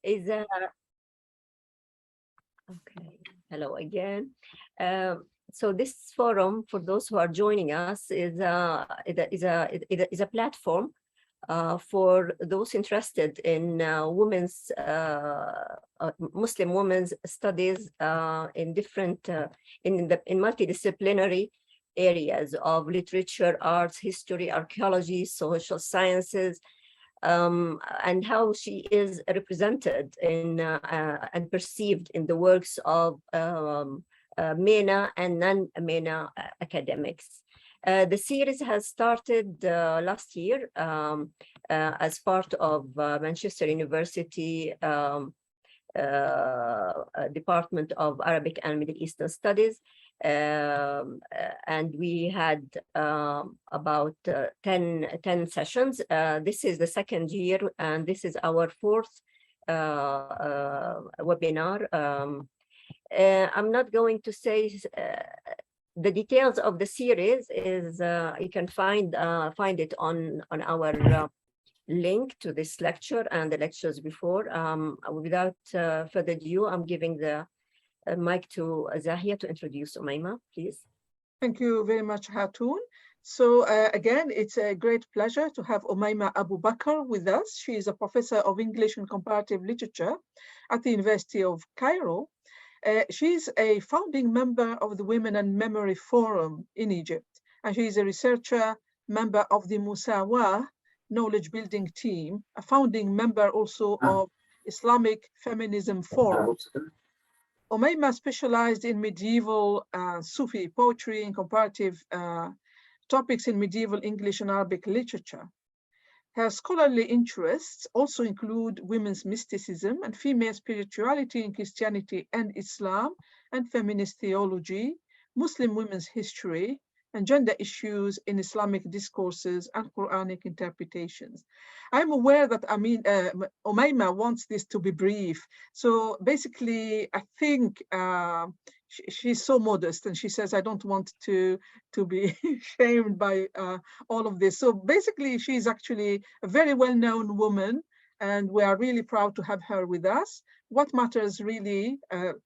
is okay. Hello again. So this forum, for those who are joining us, is a platform for those interested in Muslim women's studies in different in multidisciplinary areas of literature, arts, history, archaeology, social sciences, and how she is represented in and perceived in the works of MENA and non-MENA academics. The series has started last year as part of Manchester University Department of Arabic and Middle Eastern Studies. And we had about 10 sessions. This is the second year, and this is our fourth webinar. I'm not going to say the details of the series. You can find it on our link to this lecture and the lectures before. Without further ado, I'm giving the mic to Zahia to introduce Omayma, please. Thank you very much, Hatoun. So again, it's a great pleasure to have Omaima Abou-Bakr with us. She is a professor of English and comparative literature at the University of Cairo. She's a founding member of the Women and Memory Forum in Egypt, and she is a researcher, member of the Musawa knowledge building team, a founding member also of Islamic Feminism Forum. Omayma specialized in medieval Sufi poetry and comparative topics in medieval English and Arabic literature. Her scholarly interests also include women's mysticism and female spirituality in Christianity and Islam, and feminist theology, Muslim women's history, and gender issues in Islamic discourses and Quranic interpretations. I'm aware that Omayma wants this to be brief. So basically, I think she's so modest, and she says, I don't want to be shamed by all of this. So basically, she's actually a very well-known woman, and we are really proud to have her with us. What matters really,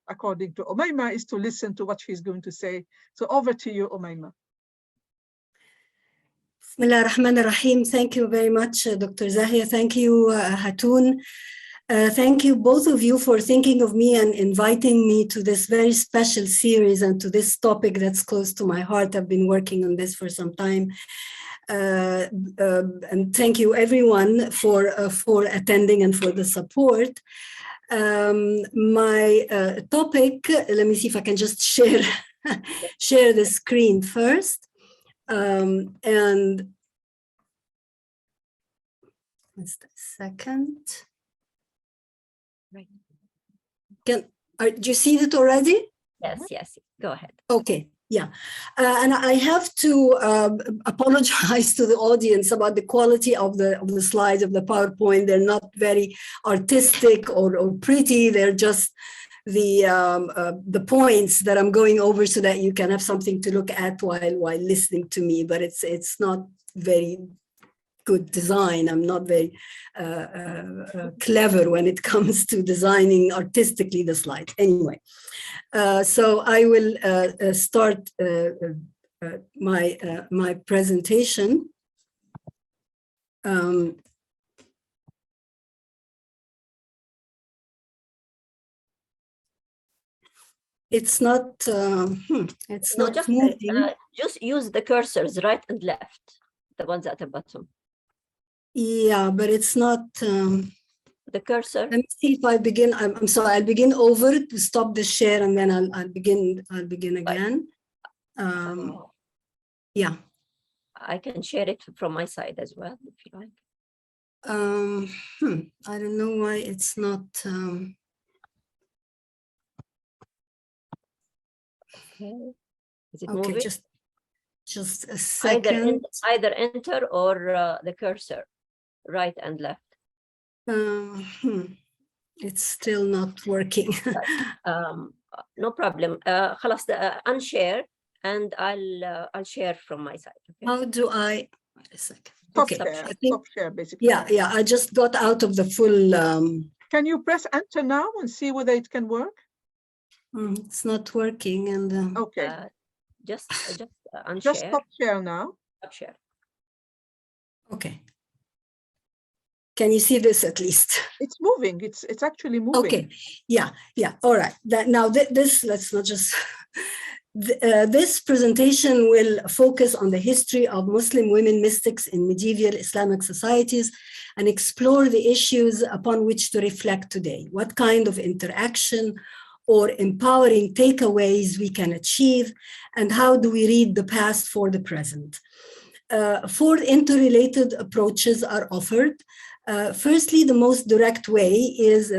according to Omayma, is to listen to what she's going to say. So over to you, Omayma. Bismillah ar-Rahman ar-Rahim. Thank you very much, Dr. Zahia. Thank you, Hatoun. Thank you, both of you, for thinking of me and inviting me to this very special series and to this topic that's close to my heart. I've been working on this for some time. And thank you, everyone, for attending and for the support. My topic, let me see if I can just share the screen first. And just a second. Right. Do you see it already? Yes, go ahead. Okay, yeah. And I have to apologize to the audience about the quality of the slides of the PowerPoint. They're not very artistic or pretty. They're just the points that I'm going over so that you can have something to look at while listening to me, but it's not very good design. I'm not very clever when it comes to designing artistically the slides. Anyway, so I will start my presentation. It's not moving. Just use the cursors, right and left, the ones at the bottom. Yeah, but it's not. The cursor. Let me see if I begin. I'm sorry. I'll begin over to stop the share, and then I'll begin again. Yeah. I can share it from my side as well, if you like. I don't know why it's not. Okay. Is it okay, moving? just a second. Either enter or the cursor, right and left. It's still not working. No problem. خلاص, unshare, and I'll share from my side. Okay? How do I? Wait a second. Stop share, basically. Yeah. I just got out of the full Can you press enter now and see whether it can work? It's not working, and Okay. Just unshare. Just stop share now. Stop share. okay. Can you see this at least? It's moving. It's actually moving. Okay. Yeah. All right. Now this, let's not just. This presentation will focus on the history of Muslim women mystics in medieval Islamic societies and explore the issues upon which to reflect today. What kind of interaction or empowering takeaways we can achieve, and how do we read the past for the present? 4 interrelated approaches are offered. Firstly, the most direct way is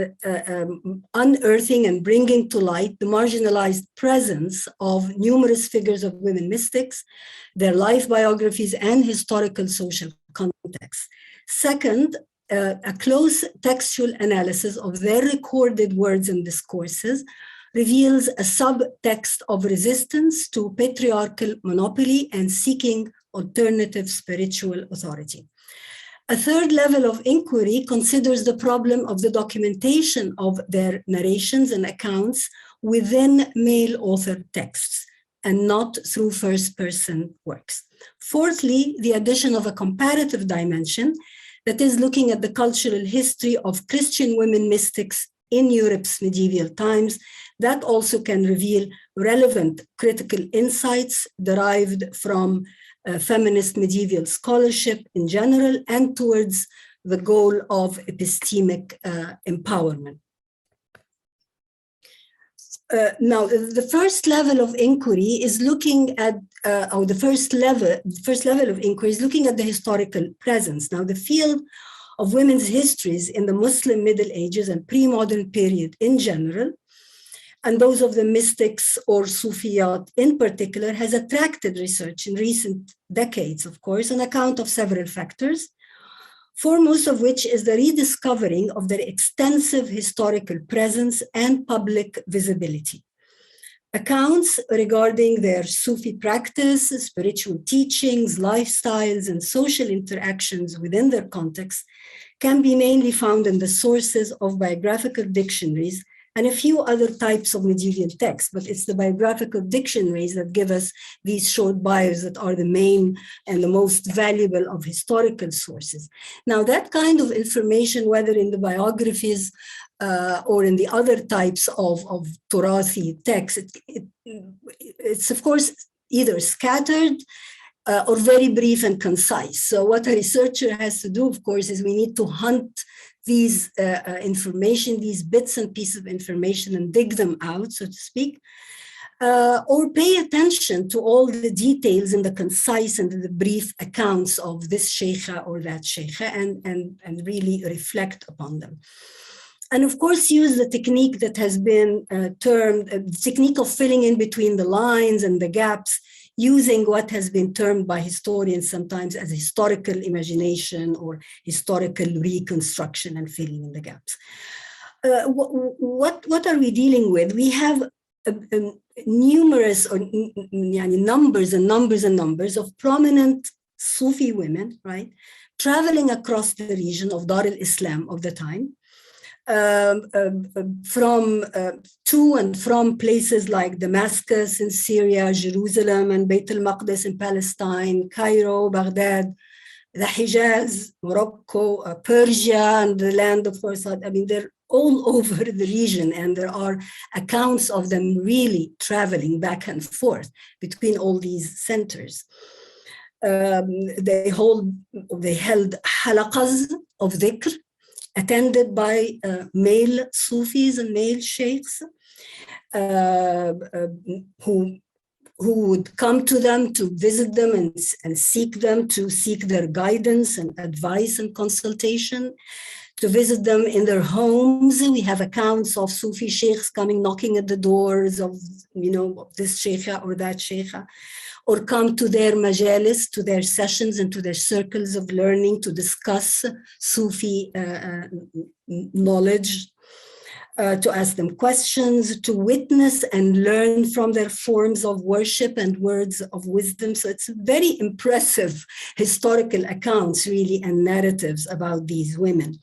unearthing and bringing to light the marginalized presence of numerous figures of women mystics, their life biographies, and historical social context. Second, a close textual analysis of their recorded words and discourses reveals a subtext of resistance to patriarchal monopoly and seeking alternative spiritual authority. A third level of inquiry considers the problem of the documentation of their narrations and accounts within male author texts and not through first-person works. Fourthly, the addition of a comparative dimension, that is looking at the cultural history of Christian women mystics in Europe's medieval times, that also can reveal relevant critical insights derived from feminist medieval scholarship in general and towards the goal of epistemic empowerment. Now, the first level of inquiry is looking at, or the first level of inquiry is looking at the historical presence. Now, the field of women's histories in the Muslim Middle Ages and pre-modern period in general, and those of the mystics or sufiyyat in particular, has attracted research in recent decades, of course, on account of several factors, foremost of which is the rediscovering of their extensive historical presence and public visibility. Accounts regarding their Sufi practice, spiritual teachings, lifestyles, and social interactions within their context can be mainly found in the sources of biographical dictionaries and a few other types of medieval texts, but it's the biographical dictionaries that give us these short bios that are the main and the most valuable of historical sources. Now, that kind of information, whether in the biographies or in the other types of Turathi texts, it's of course either scattered or very brief and concise. So what a researcher has to do, of course, is we need to hunt these information, these bits and pieces of information, and dig them out, so to speak, or pay attention to all the details in the concise and the brief accounts of this sheikha or that sheikha, and really reflect upon them. And of course, use the technique that has been termed the technique of filling in between the lines and the gaps, using what has been termed by historians sometimes as historical imagination or historical reconstruction and filling in the gaps. What are we dealing with? We have numerous or numbers and numbers and numbers of prominent Sufi women, right, traveling across the region of Dar al-Islam of the time, from to and from places like Damascus in Syria, Jerusalem and Beit al-Maqdis in Palestine, Cairo, Baghdad, the Hijaz, Morocco, Persia, and the land of course. I mean, they're all over the region, and there are accounts of them really traveling back and forth between all these centers. They held halaqas of dhikr, attended by male Sufis and male sheikhs who would come to them to visit them and seek them, to seek their guidance and advice and consultation, to visit them in their homes. We have accounts of Sufi sheikhs coming knocking at the doors of, this sheikha or that sheikha, or come to their majalis, to their sessions and to their circles of learning to discuss Sufi knowledge, to ask them questions, to witness and learn from their forms of worship and words of wisdom. So it's very impressive historical accounts, really, and narratives about these women.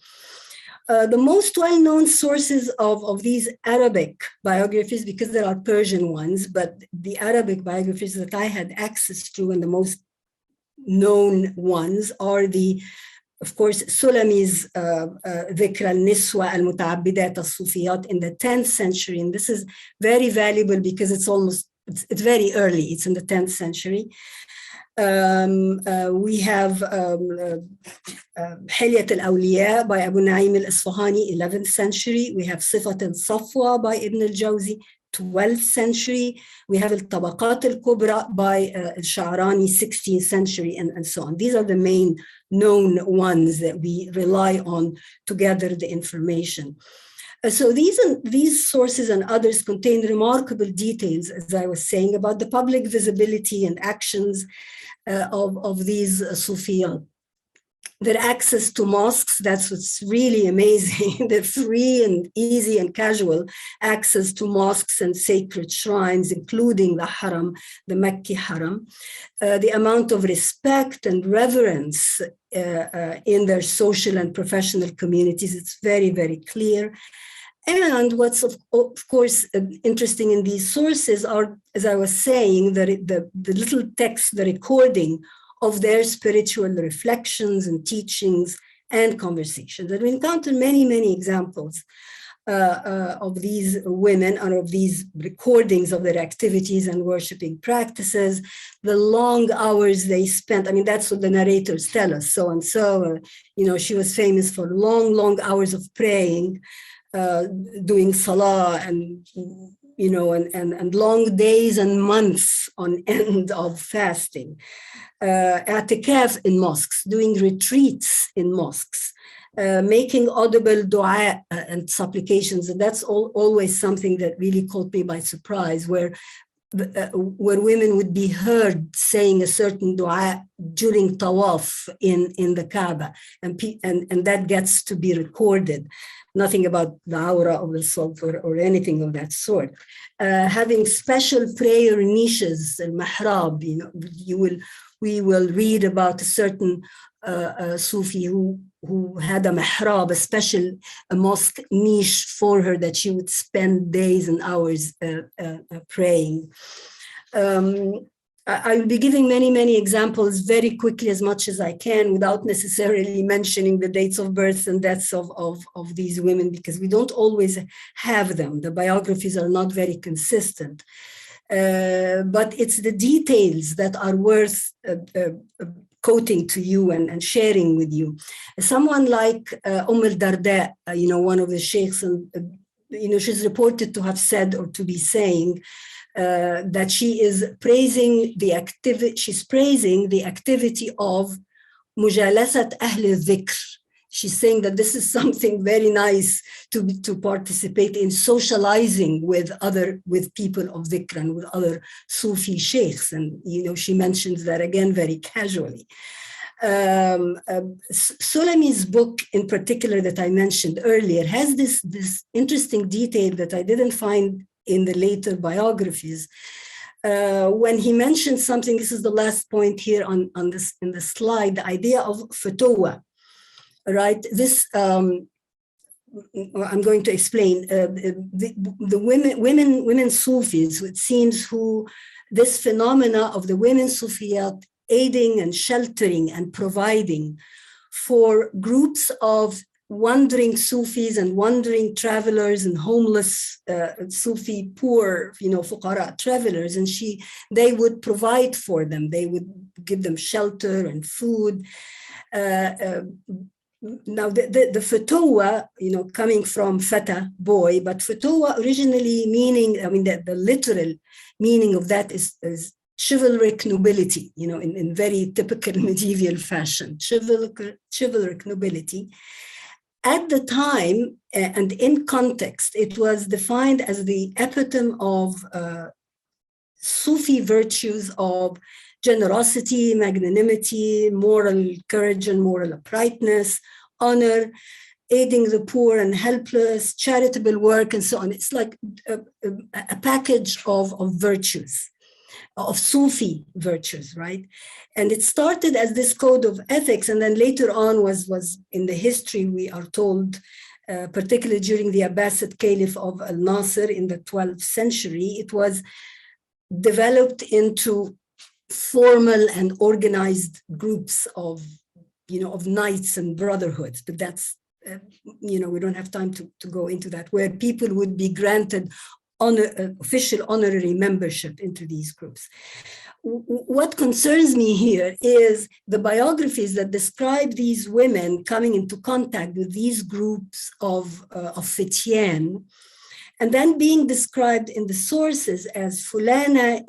The most well-known sources of these Arabic biographies, because there are Persian ones, but the Arabic biographies that I had access to and the most known ones are of course, Sulami's ذكر النسوة المتعبدات الصوفيات in the 10th century. And this is very valuable because it's very early. It's in the 10th century. We have حلية الأولياء by Abu Naim al-Isfahani, 11th century. We have صفة الصفوة by Ibn al-Jawzi, 12th century. We have الطبقات الكبرى by al-Sha'rani, 16th century, and so on. These are the main known ones that we rely on to gather the information. So these sources and others contain remarkable details, as I was saying, about the public visibility and actions of these Sufiyyat. Their access to mosques, that's what's really amazing. They're free and easy and casual access to mosques and sacred shrines, including the Haram, the Mecca Haram. The amount of respect and reverence in their social and professional communities, it's very, very clear. And what's of course interesting in these sources are, as I was saying, the little text, the recording of their spiritual reflections and teachings and conversations. And we encounter many, many examples of these women and of these recordings of their activities and worshiping practices, the long hours they spent. I mean, that's what the narrators tell us. So and so, she was famous for long, long hours of praying, doing salah and long days and months on end of fasting, i'tikaf in mosques, doing retreats in mosques, making audible dua and supplications. And that's always something that really caught me by surprise, where women would be heard saying a certain dua during tawaf in the Kaaba, and that gets to be recorded. Nothing about the aura of the salt or anything of that sort. Having special prayer niches, al-mahrab, we will read about a certain Sufi who had a mahrab, a mosque niche for her that she would spend days and hours praying. I will be giving many, many examples very quickly, as much as I can, without necessarily mentioning the dates of birth and deaths of these women, because we don't always have them. The biographies are not very consistent. But it's the details that are worth quoting to you and sharing with you. Someone like al-Darda, one of the sheikhs, and she's reported to have said or to be saying that she is praising the activity. She's praising the activity of mujalasat ahl al-dhikr. She's saying that this is something very nice to participate in, socializing with people of dhikr and with other Sufi sheikhs. And she mentions that again very casually. Sulami's book in particular that I mentioned earlier has this interesting detail that I didn't find in the later biographies. When he mentioned something, this is the last point here in the slide, the idea of fatawa, right? This, I'm going to explain. The women Sufis, it seems, this phenomena of the women Sufiyat aiding and sheltering and providing for groups of wandering Sufis and wandering travelers and homeless Sufi poor, fuqara travelers, and they would provide for them. They would give them shelter and food. Now the fatawa, coming from fata, boy, but fatawa originally meaning, the literal meaning of that is chivalric nobility, in very typical medieval fashion, chivalric nobility. At the time and in context, it was defined as the epitome of Sufi virtues of generosity, magnanimity, moral courage and moral uprightness, honor, aiding the poor and helpless, charitable work, and so on. It's like a package of virtues, of Sufi virtues, right? And it started as this code of ethics, and then later on was in the history, we are told, particularly during the Abbasid Caliph of Al-Nasir in the 12th century, it was developed into formal and organized groups of, of knights and brotherhoods. But that's, we don't have time to go into that, where people would be granted official honorary membership into these groups. What concerns me here is the biographies that describe these women coming into contact with these groups of fityan, and then being described in the sources as Fulana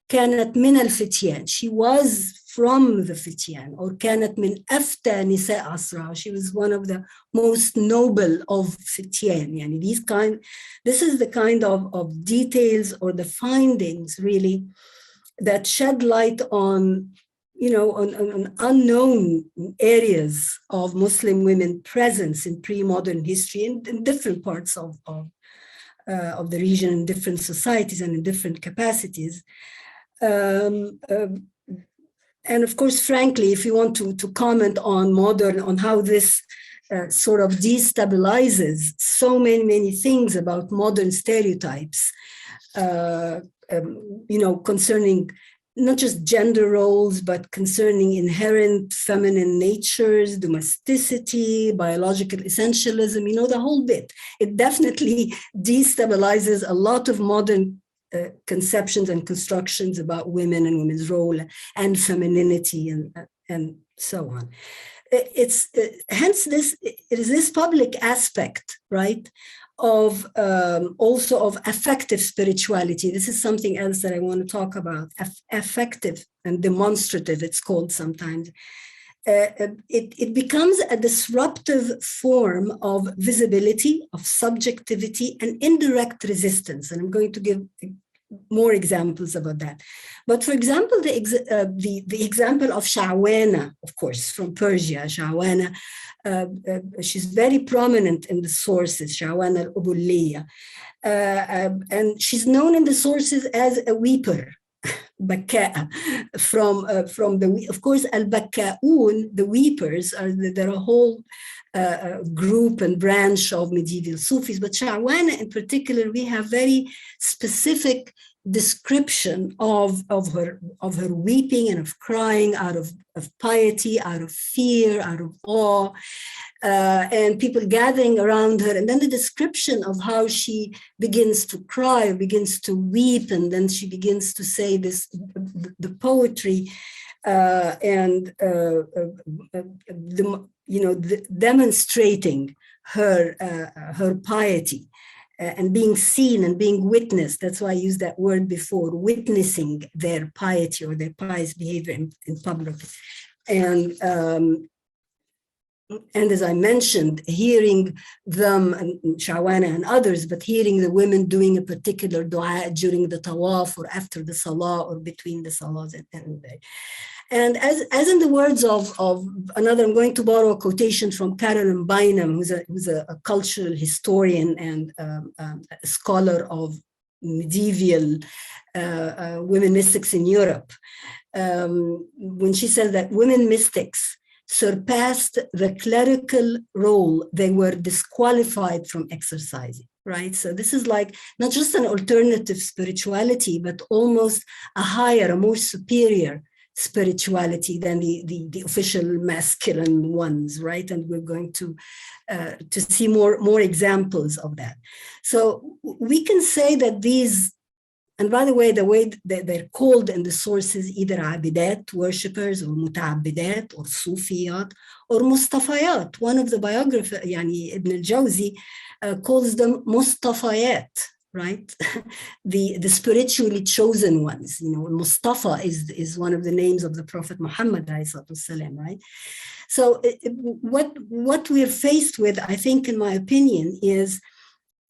كانت من الفتيان. She was from the fityan, or كانت من أفتى نساء عصرها. She was one of the most noble of fityan. This is the kind of details or the findings really that shed light on, on unknown areas of Muslim women presence in pre-modern history in different parts of the region, in different societies and in different capacities. And of course, frankly, if you want to comment on how this sort of destabilizes so many things about modern stereotypes, concerning not just gender roles, but concerning inherent feminine natures, domesticity, biological essentialism, the whole bit. It definitely destabilizes a lot of modern conceptions and constructions about women and women's role and femininity and so on. Hence it is this public aspect, right, of also of affective spirituality. This is something else that I want to talk about. Affective and demonstrative, it's called sometimes. It becomes a disruptive form of visibility, of subjectivity, and indirect resistance. And I'm going to give more examples about that. But for example, the example of Sha'wana, of course, from Persia. Sha'wana, she's very prominent in the sources, Sha'wana al-Ubuliyya. And she's known in the sources as a weeper, Bakka'a, from of course, al-Bakka'un, the weepers, they're a whole group and branch of medieval Sufis, but Sha'wana in particular, we have very specific description of her weeping and of crying out of piety, out of fear, out of awe, and people gathering around her, and then the description of how she begins to cry, begins to weep, and then she begins to say the poetry demonstrating her piety and being seen and being witnessed. That's why I used that word before, witnessing their piety or their pious behavior in public. And as I mentioned, hearing them, and Sha'wana and others, but hearing the women doing a particular dua during the tawaf or after the salah or between the salahs and as in the words of another, I'm going to borrow a quotation from Carolyn Bynum, who's a cultural historian and a scholar of medieval women mystics in Europe, when she says that women mystics surpassed the clerical role they were disqualified from exercising, right? So this is like not just an alternative spirituality, but almost a higher, a more superior spirituality than the official masculine ones, right? And we're going to see more examples of that. So we can say that these, and by the way they're called in the sources either abidat, worshippers, or muta'abbidat, or sufiyyat, or mustafayat. One of the biographers, Ibn al-Jawzi, calls them mustafayat, right? the spiritually chosen ones. Mustafa is one of the names of the Prophet Muhammad, right? So what we're faced with, I think, in my opinion, is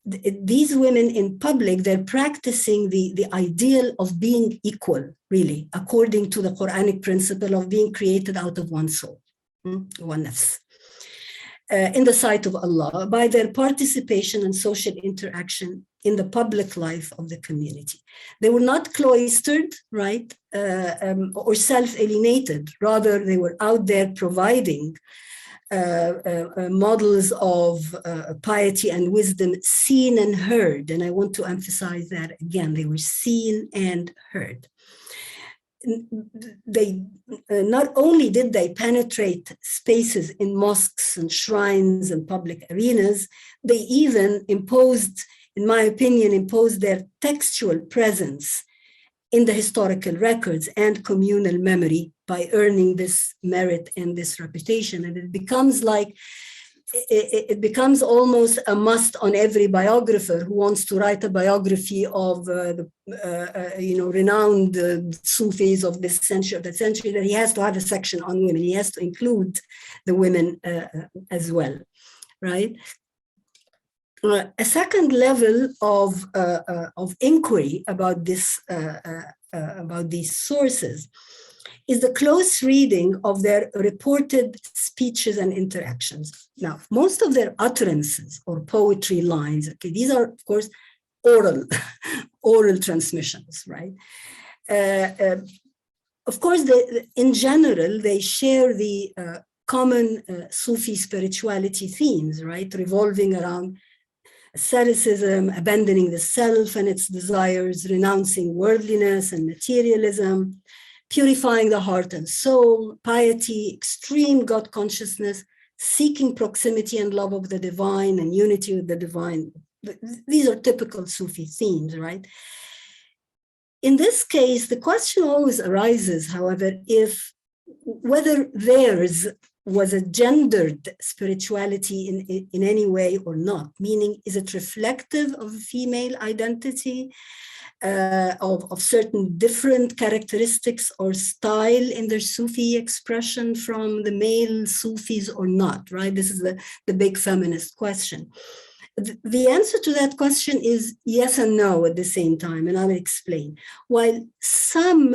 these women in public, they're practicing the ideal of being equal, really, according to the Quranic principle of being created out of one soul, one nafs, in the sight of Allah, by their participation and social interaction in the public life of the community. They were not cloistered, right, or self-alienated. Rather, they were out there providing models of piety and wisdom seen and heard. And I want to emphasize that again, they were seen and heard. They not only did they penetrate spaces in mosques and shrines and public arenas, they even imposed, in my opinion, imposed their textual presence in the historical records and communal memory by earning this merit and this reputation. And it becomes like, it becomes almost a must on every biographer who wants to write a biography of renowned Sufis of this century, that he has to have a section on women. He has to include the women as well, right? A second level of inquiry about this, about these sources, is the close reading of their reported speeches and interactions. Now, most of their utterances or poetry lines, okay, these are, of course, oral transmissions, right? Of course, in general, they share the common Sufi spirituality themes, right? Revolving around asceticism, abandoning the self and its desires, renouncing worldliness and materialism, purifying the heart and soul, piety, extreme God consciousness, seeking proximity and love of the divine and unity with the divine. These are typical Sufi themes, right? In this case, the question always arises, however, if whether theirs was a gendered spirituality in any way or not, meaning is it reflective of a female identity, of certain different characteristics or style in their Sufi expression from the male Sufis or not, right? This is the big feminist question. The answer to that question is yes and no at the same time, and I'll explain. While some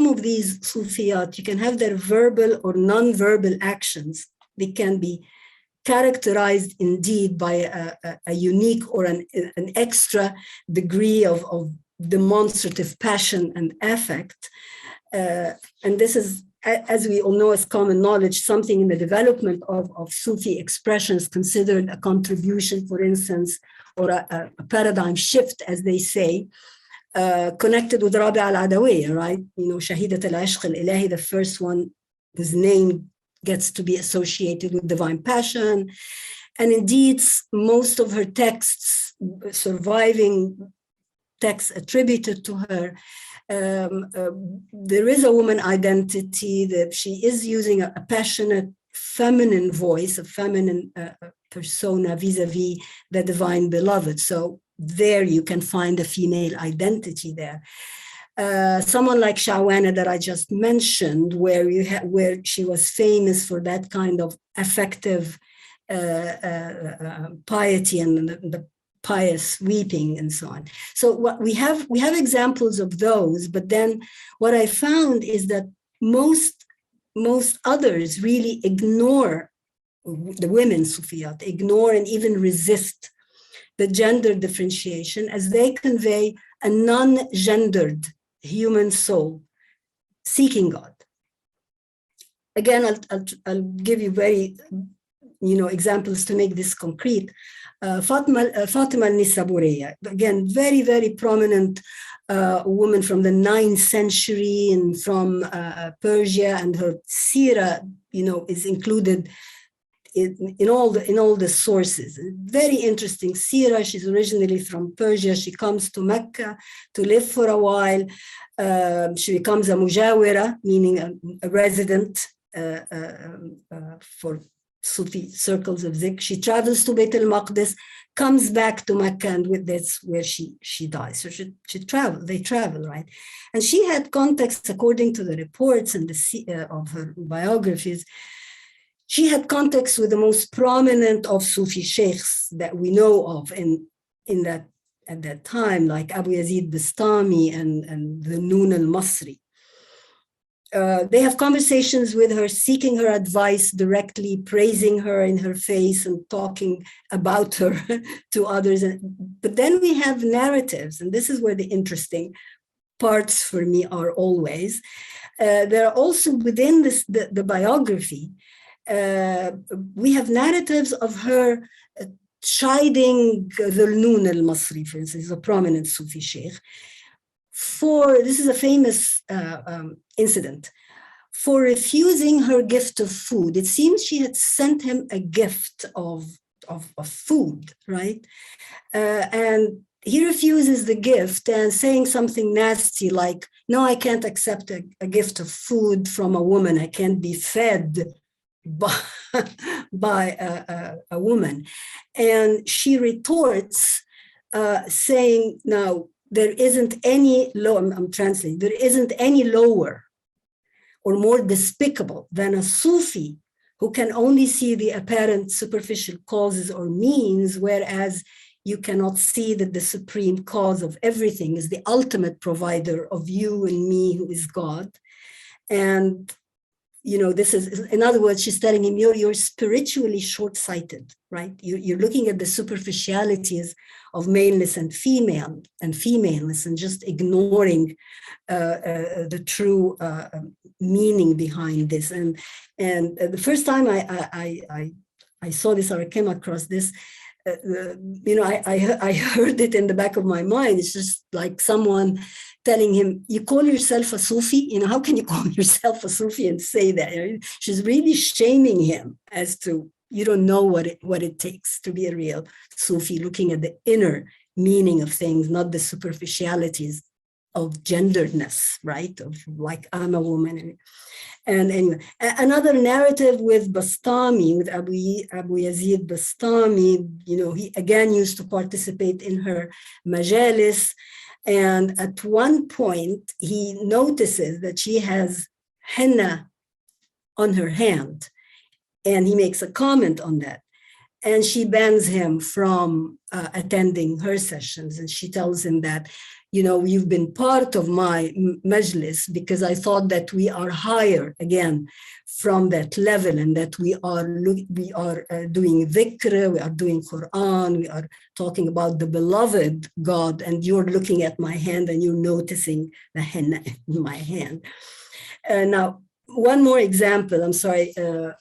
of these sufiyyat, you can have their verbal or non-verbal actions, they can be characterized indeed by a unique or an extra degree of demonstrative passion and affect. And this is, as we all know, as common knowledge, something in the development of Sufi expressions considered a contribution, for instance, or a paradigm shift, as they say, connected with Rabi' al-Adawiyya, right? You know, Shahidat al-Ashq al-Ilahi, the first one whose name gets to be associated with divine passion. And indeed, most of her texts, surviving texts attributed to her, there is a woman identity, that she is using a passionate feminine voice, a feminine persona vis-a-vis the divine beloved. So there you can find a female identity there. Someone like Shawana that I just mentioned, where she was famous for that kind of affective piety and the pious weeping and so on. So what we have examples of those, but then what I found is that most others really ignore, the women Sufiyyat ignore and even resist the gender differentiation as they convey a non-gendered human soul seeking God. Again, I'll give you very, examples to make this concrete. Fatima al-Nisaburiya, again, very, very prominent woman from the 9th century and from Persia, and her seerah, is included in all the sources. Very interesting seerah. She's originally from Persia. She comes to Mecca to live for a while. She becomes a mujawira, meaning a resident for Sufi circles of Zikr. She travels to Beit al-Maqdis, comes back to Mecca, and that's where she dies. So they travel, right? And she had contacts, according to the reports and of her biographies, she had contacts with the most prominent of Sufi sheikhs that we know of at that time, like Abu Yazid Bistami and the Nun al-Masri. They have conversations with her, seeking her advice directly, praising her in her face and talking about her to others. But then we have narratives, and this is where the interesting parts for me are always. There are also within the biography, We have narratives of her chiding the Noon al-Masri, for instance, a prominent Sufi sheikh, this is a famous incident, for refusing her gift of food. It seems she had sent him a gift of food, right? And he refuses the gift and saying something nasty like, no, I can't accept a gift of food from a woman. I can't be fed by a woman. And she retorts saying, no, there isn't any low, I'm translating, there isn't any lower or more despicable than a Sufi who can only see the apparent superficial causes or means, whereas you cannot see that the supreme cause of everything is the ultimate provider of you and me, who is God. And this is, in other words, she's telling him, you're spiritually short-sighted, right? You're looking at the superficialities of maleness and femaleness, and just ignoring the true meaning behind this. And the first time I saw this, or I came across this, I heard it in the back of my mind. It's just like someone telling him, you call yourself a Sufi? How can you call yourself a Sufi and say that? She's really shaming him as to, you don't know what it takes to be a real Sufi, looking at the inner meaning of things, not the superficialities of genderedness, right? Of like, I'm a woman. And anyway, another narrative with Bastami, with Abu Yazid Bastami, he again used to participate in her majalis. And at one point, he notices that she has henna on her hand, and he makes a comment on that. And she bans him from attending her sessions. And she tells him that, you've been part of my majlis because I thought that we are higher again from that level, and that we are doing dhikr, we are doing Quran, we are talking about the beloved God, and you're looking at my hand and you're noticing the henna in my hand. Now, one more example, I'm sorry. One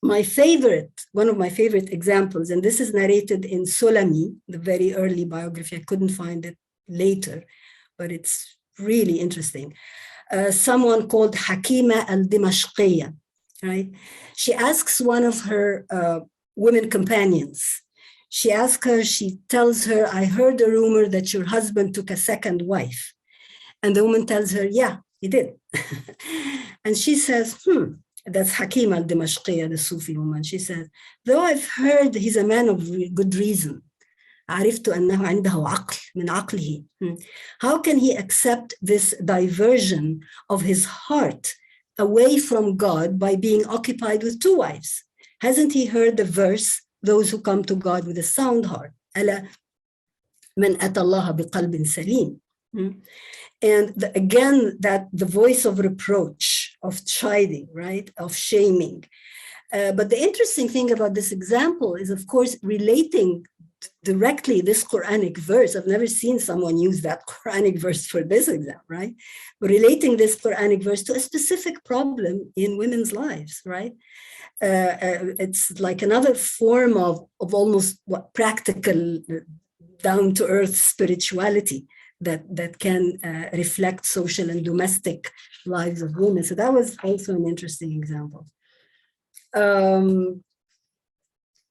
of my favorite examples, and this is narrated in Sulami, the very early biography. I couldn't find it later, but it's really interesting. Someone called Hakima al-Dimashqiya, right? She asks one of her women companions. She tells her, I heard a rumor that your husband took a second wife. And the woman tells her, yeah, he did. And she says, that's Hakima al-Dimashqiya, the Sufi woman. She says, though I've heard he's a man of good reason, عرفت أنه عنده عقل من عقله. How can he accept this diversion of his heart away from God by being occupied with two wives? Hasn't he heard the verse, those who come to God with a sound heart? ألا من أتى الله بقلب سليم. And again, that the voice of reproach, of chiding, right, of shaming. But the interesting thing about this example is, of course, relating directly this Quranic verse. I've never seen someone use that Quranic verse for this example, right? But relating this Quranic verse to a specific problem in women's lives, right? It's like another form of almost practical, down-to-earth spirituality that can reflect social and domestic lives of women. So that was also an interesting example.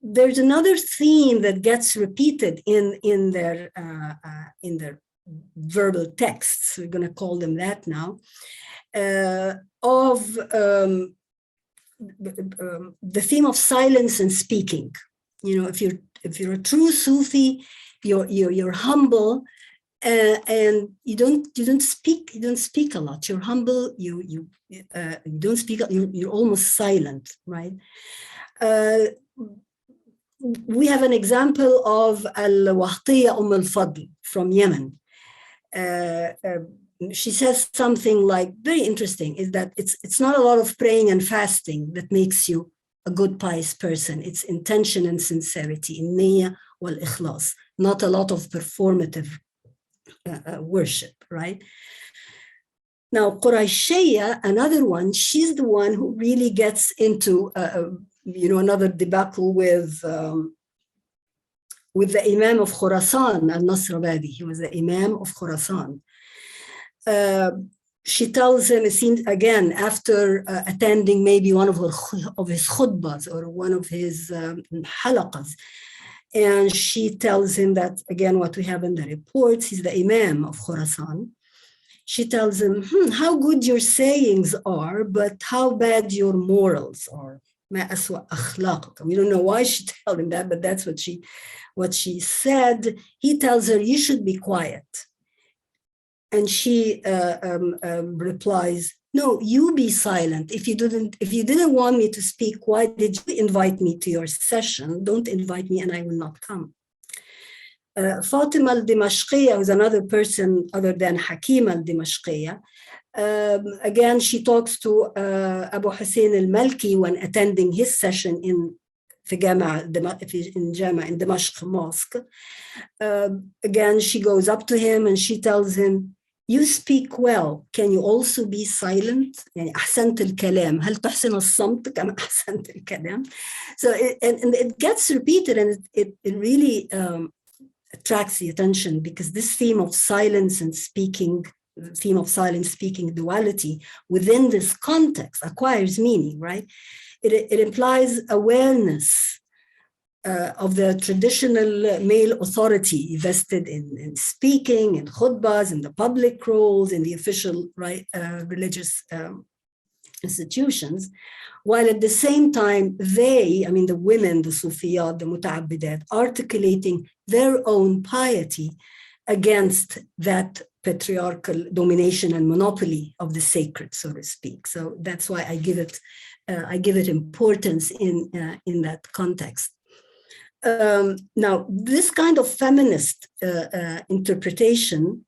There's another theme that gets repeated in their verbal texts. We're going to call them that now, of the theme of silence and speaking. If you're a true Sufi, you're humble, and you don't speak a lot. You're humble. You don't speak. You're almost silent, right? We have an example of Al-Wahtiya al-Fadl from Yemen. She says something like, very interesting, is that it's not a lot of praying and fasting that makes you a good, pious person. It's intention and sincerity, niyya wal ikhlas, not a lot of performative worship, right? Now, Qurayshiyya, another one, she's the one who really gets into, another debacle with the Imam of Khurasan, al-Nasrabadi. He was the Imam of Khurasan. She tells him, it seems, again, after attending maybe one of his khutbahs or one of his halaqas, and she tells him that, again, what we have in the reports, he's the Imam of Khurasan. She tells him, how good your sayings are, but how bad your morals are. We don't know why she told him that, but that's what she said. He tells her, you should be quiet. And she replies, no, you be silent. If you didn't want me to speak, why did you invite me to your session? Don't invite me and I will not come. Fatima al-Dimashqiyya was another person other than Hakim al-Dimashqiyya. Again, she talks to Abu Hussein al-Malki when attending his session in Damascus Mosque. Again, she goes up to him and she tells him, you speak well. Can you also be silent? يعني أحسنت الكلام. هل تحسن الصمت كما أحسنت الكلام? So it gets repeated, and it really attracts the attention, because this theme of silence and speaking, duality within this context acquires meaning, right? It implies awareness of the traditional male authority vested in speaking, in khutbahs, in the public roles, in the official religious institutions, while at the same time the women, the sufiyyat, the muta'abbidat, articulating their own piety against that patriarchal domination and monopoly of the sacred, so to speak. So that's why I give it importance in that context. Now, this kind of feminist interpretation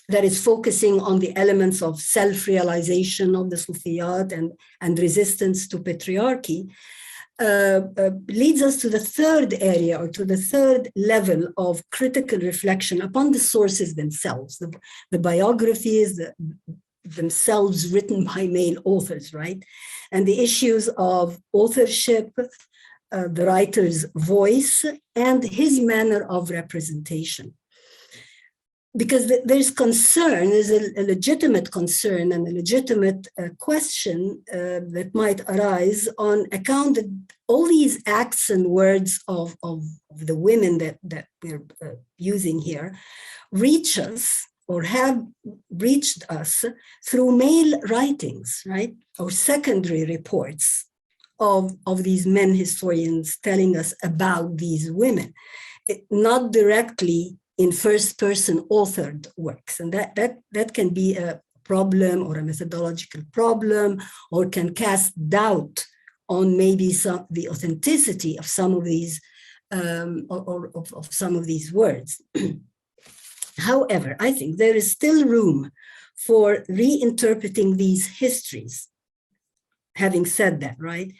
that is focusing on the elements of self-realization of the sufiyyat and resistance to patriarchy leads us to the third area, or to the third level of critical reflection upon the sources themselves, the biographies themselves written by male authors, right? And the issues of authorship, the writer's voice, and his manner of representation. Because there's a legitimate concern and a legitimate question that might arise on account that all these acts and words of the women that we're using here reach us, or have reached us, through male writings, right? Or secondary reports of these men historians telling us about these women, not directly in first-person authored works. And that can be a problem, or a methodological problem, or can cast doubt on maybe the authenticity of some of these of some of these words. However, I think there is still room for reinterpreting these histories. Having said that, right?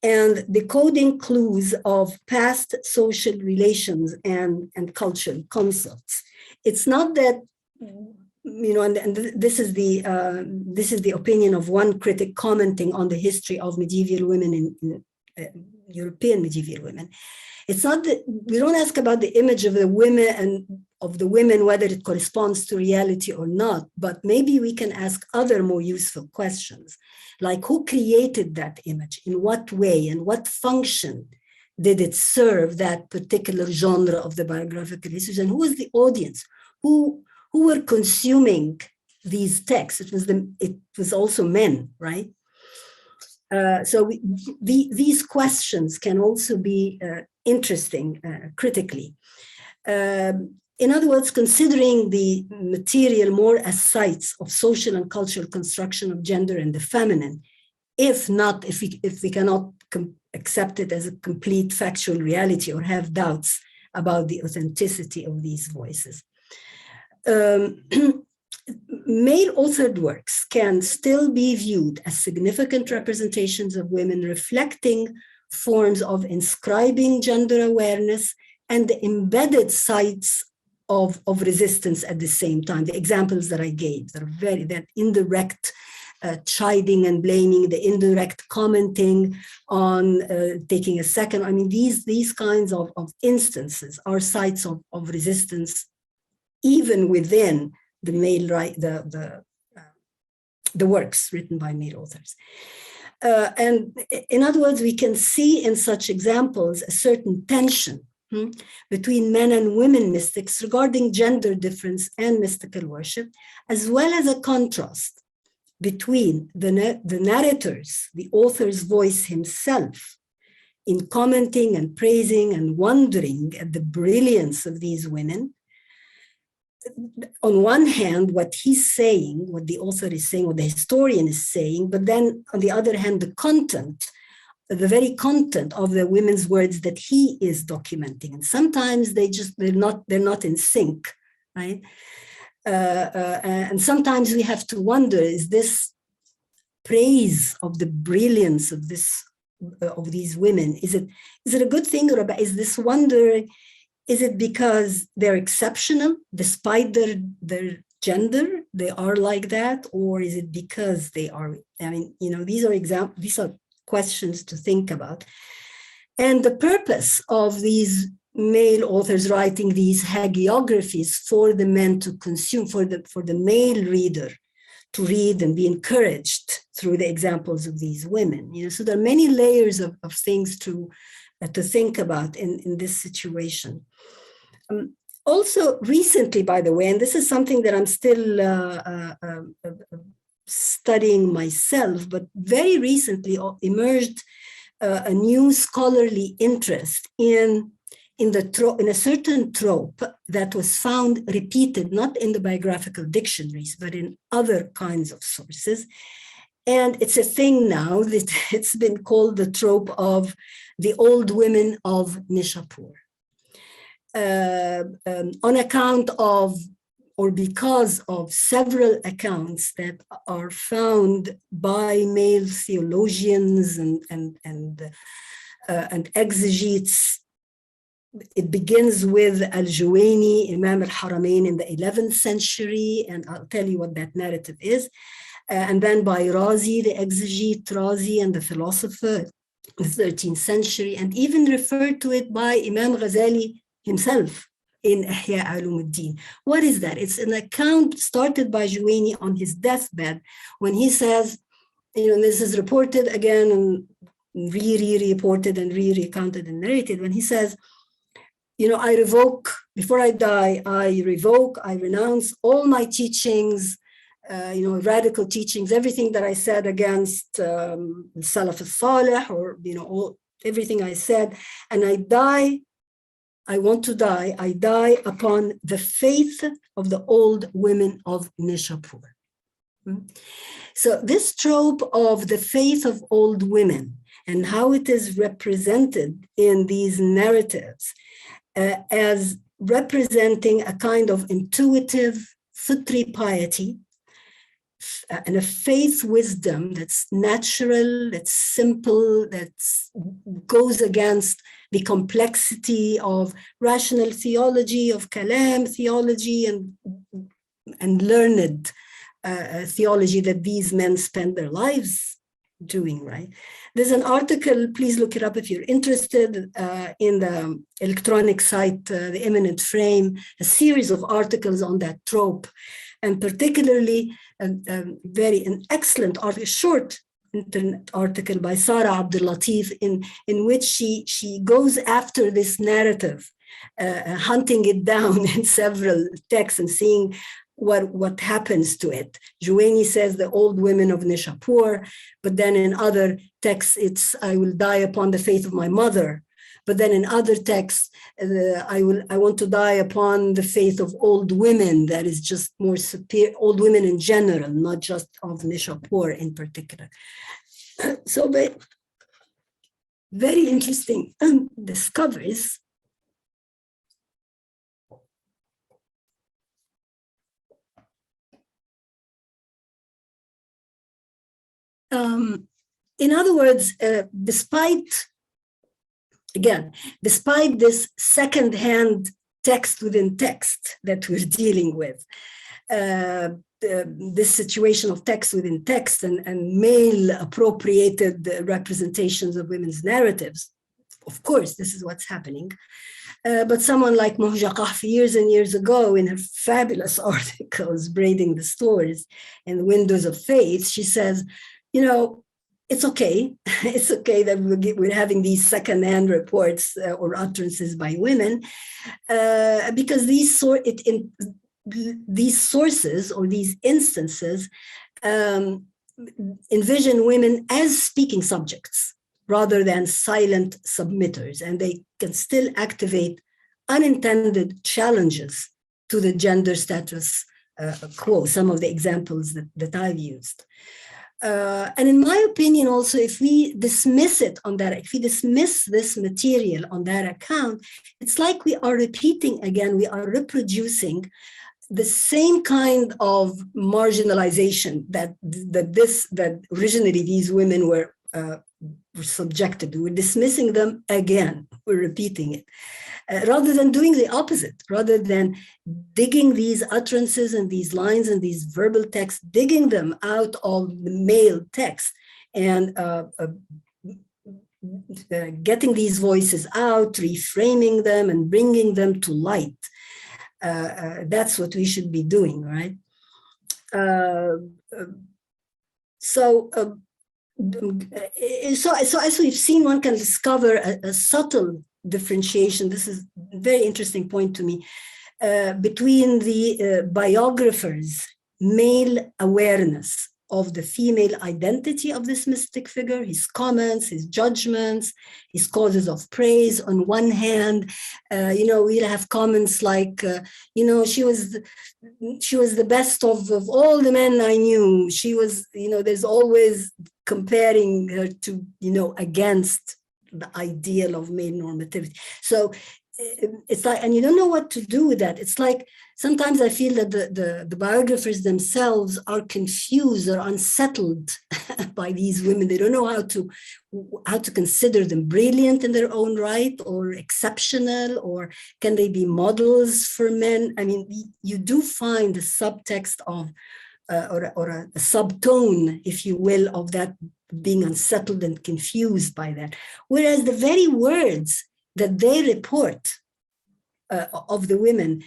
And decoding clues of past social relations and cultural concepts. It's not that, and this is the opinion of one critic commenting on the history of medieval women in European medieval women. It's not that we don't ask about the image of the women and of the women, whether it corresponds to reality or not, but maybe we can ask other more useful questions, like who created that image, in what way, and what function did it serve that particular genre of the biographical histories, and who was the audience, who were consuming these texts. It was also men, right? So these questions can also be interesting critically. In other words, considering the material more as sites of social and cultural construction of gender and the feminine, if we cannot accept it as a complete factual reality or have doubts about the authenticity of these voices. Male authored works can still be viewed as significant representations of women, reflecting forms of inscribing gender awareness and the embedded sides of resistance at the same time. The examples that I gave, that indirect chiding and blaming, the indirect commenting on taking a second. I mean, these kinds of instances are sites of resistance, even within the male the works written by male authors. And in other words, we can see in such examples a certain tension between men and women mystics regarding gender difference and mystical worship, as well as a contrast between the narrators, the author's voice himself, in commenting and praising and wondering at the brilliance of these women. On one hand, what he's saying, what the author is saying, what the historian is saying, but then on the other hand, the content, the very content of the women's words that he is documenting. And sometimes they're not in sync, right? And sometimes we have to wonder, is this praise of the brilliance of these women, is it a good thing, or is this wonder, is it because they're exceptional despite their gender, they are like that, or is it because they are, I mean, these are questions to think about. And the purpose of these male authors writing these hagiographies for the men to consume, for the male reader to read and be encouraged through the examples of these women. So there are many layers of things to think about in this situation. Also recently, by the way, and this is something that I'm still studying myself, but very recently emerged a new scholarly interest in a certain trope that was found repeated, not in the biographical dictionaries, but in other kinds of sources. And it's a thing now that it's been called the trope of the old women of Nishapur. On account of, or because of several accounts that are found by male theologians and exegetes. It begins with Al-Juwayni, Imam al-Haramain in the 11th century, and I'll tell you what that narrative is. And then by Razi, the exegete Razi and the philosopher, the 13th century, and even referred to it by Imam Ghazali himself in Ihya Ulumuddin. What is that? It's an account started by Juwayni on his deathbed when he says, this is reported again and re-reported and re-recounted and narrated, when he says, I revoke, before I die, I renounce all my teachings, radical teachings, everything that I said against Salaf al-Salih, or, everything I said, and I die. I want to die. I die upon the faith of the old women of Nishapur. So this trope of the faith of old women and how it is represented in these narratives as representing a kind of intuitive, fitri piety and a faith wisdom that's natural, that's simple, that goes against the complexity of rational theology, of kalam theology, and learned theology that these men spend their lives doing, right? There's an article, please look it up if you're interested, in the electronic site, The Eminent Frame, a series of articles on that trope, and particularly an excellent article, short internet article by Sarah Abdul-Latif in which she goes after this narrative, hunting it down in several texts and seeing what happens to it. Juwayni says the old women of Nishapur, but then in other texts it's I will die upon the faith of my mother. But then in other texts, I want to die upon the faith of old women, that is just more superior, old women in general, not just of Nishapur in particular. So very interesting discoveries. In other words, despite this second-hand text within text that we're dealing with. This situation of text within text and male appropriated representations of women's narratives. Of course, this is what's happening. But someone like Mohja Qahfi years and years ago, in her fabulous articles, Braiding the Stores and the Windows of Faith, she says, you know, it's okay. It's okay that we're having these secondhand reports or utterances by women, because these sources or these instances envision women as speaking subjects rather than silent submitters, and they can still activate unintended challenges to the gender status quo, some of the examples that I've used. And in my opinion, also, if we dismiss it on that, if we dismiss this material on that account, it's like we are repeating again, we are reproducing the same kind of marginalization that originally these women were subjected to. We're dismissing them again, we're repeating it. Rather than doing the opposite, rather than digging these utterances and these lines and these verbal texts, digging them out of the male text and getting these voices out, reframing them and bringing them to light. That's what we should be doing, right? So as we've seen, one can discover a subtle differentiation. This is a very interesting point to me, between the biographer's male awareness of the female identity of this mystic figure, his comments, his judgments, his causes of praise. On one hand, we'll have comments like, she was the best of all the men I knew. She was, there's always comparing her to, against the ideal of male normativity. So it's like, and you don't know what to do with that. It's like, sometimes I feel that the biographers themselves are confused or unsettled by these women. They don't know how to consider them brilliant in their own right, or exceptional, or can they be models for men? I mean, you do find a subtext of, or a subtone, if you will, of that being unsettled and confused by that. Whereas the very words that they report of the women,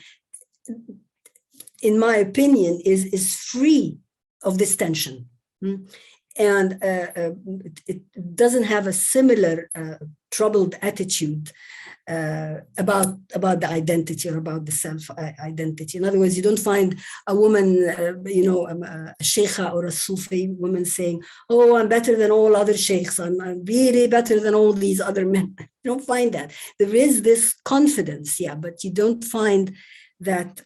in my opinion, is free of this tension. And it doesn't have a similar troubled attitude about the identity or about the self-identity. In other words, you don't find a woman, a sheikha or a Sufi woman saying, oh, I'm better than all other sheikhs. I'm really better than all these other men. You don't find that. There is this confidence, yeah, but you don't find that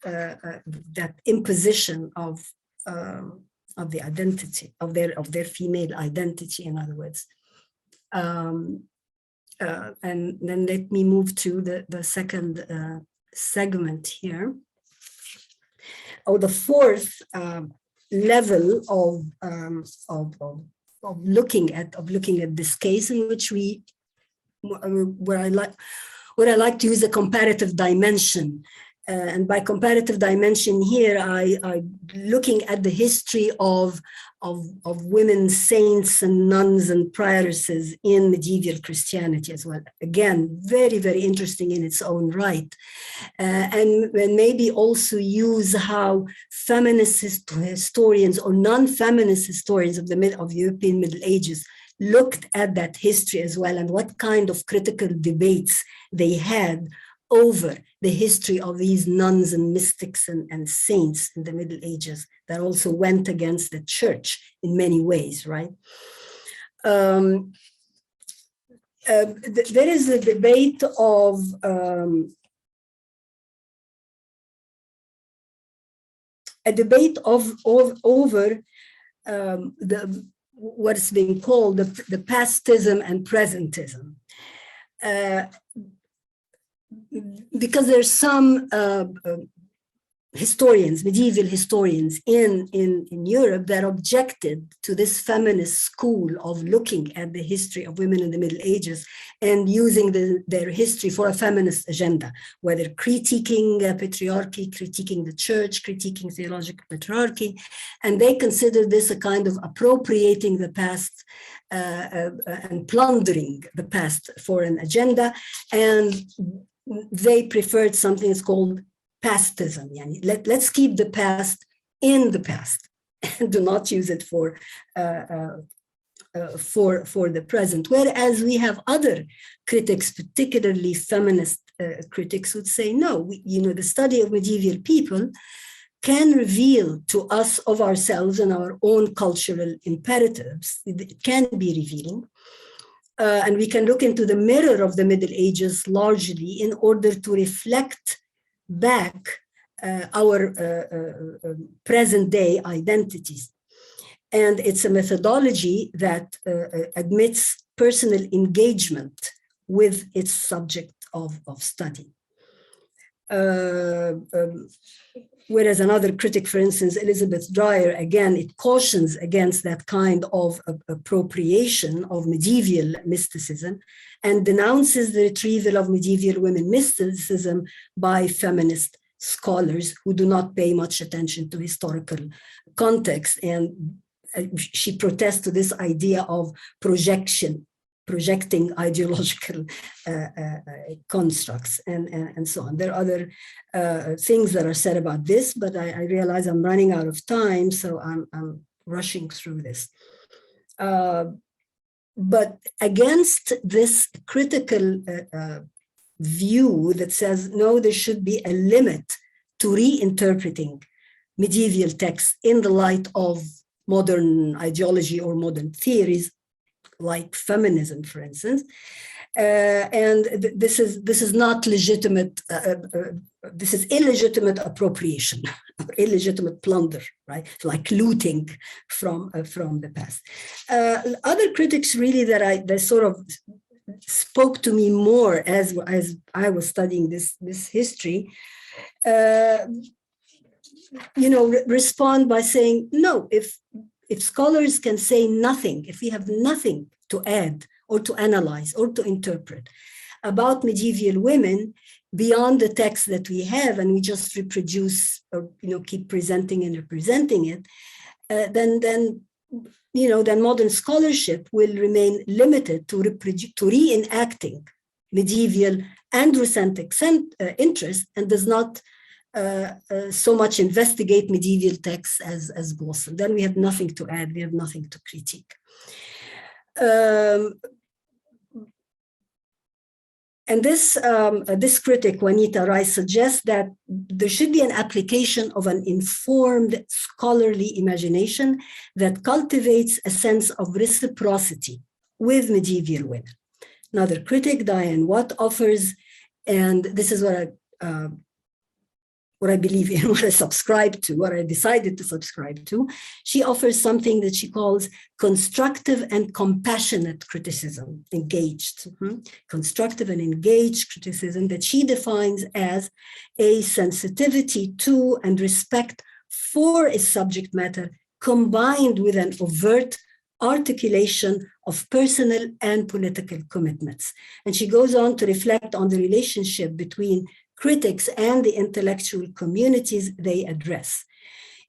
imposition of the identity, of their female identity, in other words. And then let me move to the second segment here, or the fourth level of looking at this case, in which where I like to use a comparative dimension. And by comparative dimension here, I'm looking at the history of women saints and nuns and prioresses in medieval Christianity as well. Again, very, very interesting in its own right. And maybe also use how feminist historians or non-feminist historians of European Middle Ages looked at that history as well, and what kind of critical debates they had over the history of these nuns and mystics and saints in the Middle Ages that also went against the church in many ways, right? There is a debate of over what's being called the pastism and presentism. Because there's some historians, medieval historians in Europe that objected to this feminist school of looking at the history of women in the Middle Ages and using their history for a feminist agenda, whether critiquing patriarchy, critiquing the church, critiquing theological patriarchy. And they considered this a kind of appropriating the past and plundering the past for an agenda. And they preferred something that's called pastism. Let's keep the past in the past and do not use it for the present. Whereas we have other critics, particularly feminist critics, would say, no, the study of medieval people can reveal to us of ourselves and our own cultural imperatives. It can be revealing. And we can look into the mirror of the Middle Ages largely in order to reflect back our present day identities. And it's a methodology that admits personal engagement with its subject of study. Whereas another critic, for instance, Elizabeth Dyer, again, it cautions against that kind of appropriation of medieval mysticism and denounces the retrieval of medieval women mysticism by feminist scholars who do not pay much attention to historical context. And she protests to this idea of projecting ideological constructs and so on. There are other things that are said about this, but I realize I'm running out of time, so I'm rushing through this. But against this critical view that says, no, there should be a limit to reinterpreting medieval texts in the light of modern ideology or modern theories, like feminism, for instance, and this is not legitimate. This is illegitimate appropriation, or illegitimate plunder, right? Like looting from the past. Other critics really that sort of spoke to me more as I was studying this history. Respond by saying, no, if scholars can say nothing, if we have nothing to add or to analyze or to interpret about medieval women beyond the text that we have, and we just reproduce or keep presenting and representing it, then modern scholarship will remain limited to reenacting medieval androcentric interest and does not so much investigate medieval texts as Blossom. Then we have nothing to add, we have nothing to critique. And this critic, Juanita Rice, suggests that there should be an application of an informed scholarly imagination that cultivates a sense of reciprocity with medieval women. Another critic, Diane Watt, offers, and this is what I believe in, what I subscribe to, what I decided to subscribe to. She offers something that she calls constructive and compassionate criticism, engaged. Constructive and engaged criticism that she defines as a sensitivity to and respect for a subject matter combined with an overt articulation of personal and political commitments. And she goes on to reflect on the relationship between critics and the intellectual communities they address.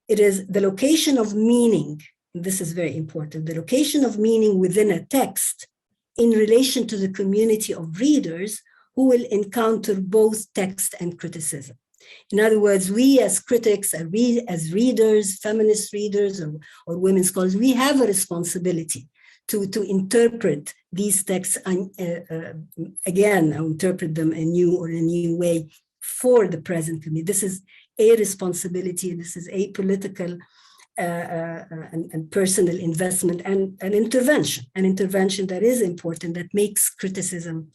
It is the location of meaning, this is very important, the location of meaning within a text in relation to the community of readers who will encounter both text and criticism. In other words, we as critics, as readers, feminist readers or women scholars, we have a responsibility to interpret these texts again, interpret them anew or in a new way for the present community. This is a responsibility, this is a political and personal investment and an intervention that is important, that makes criticism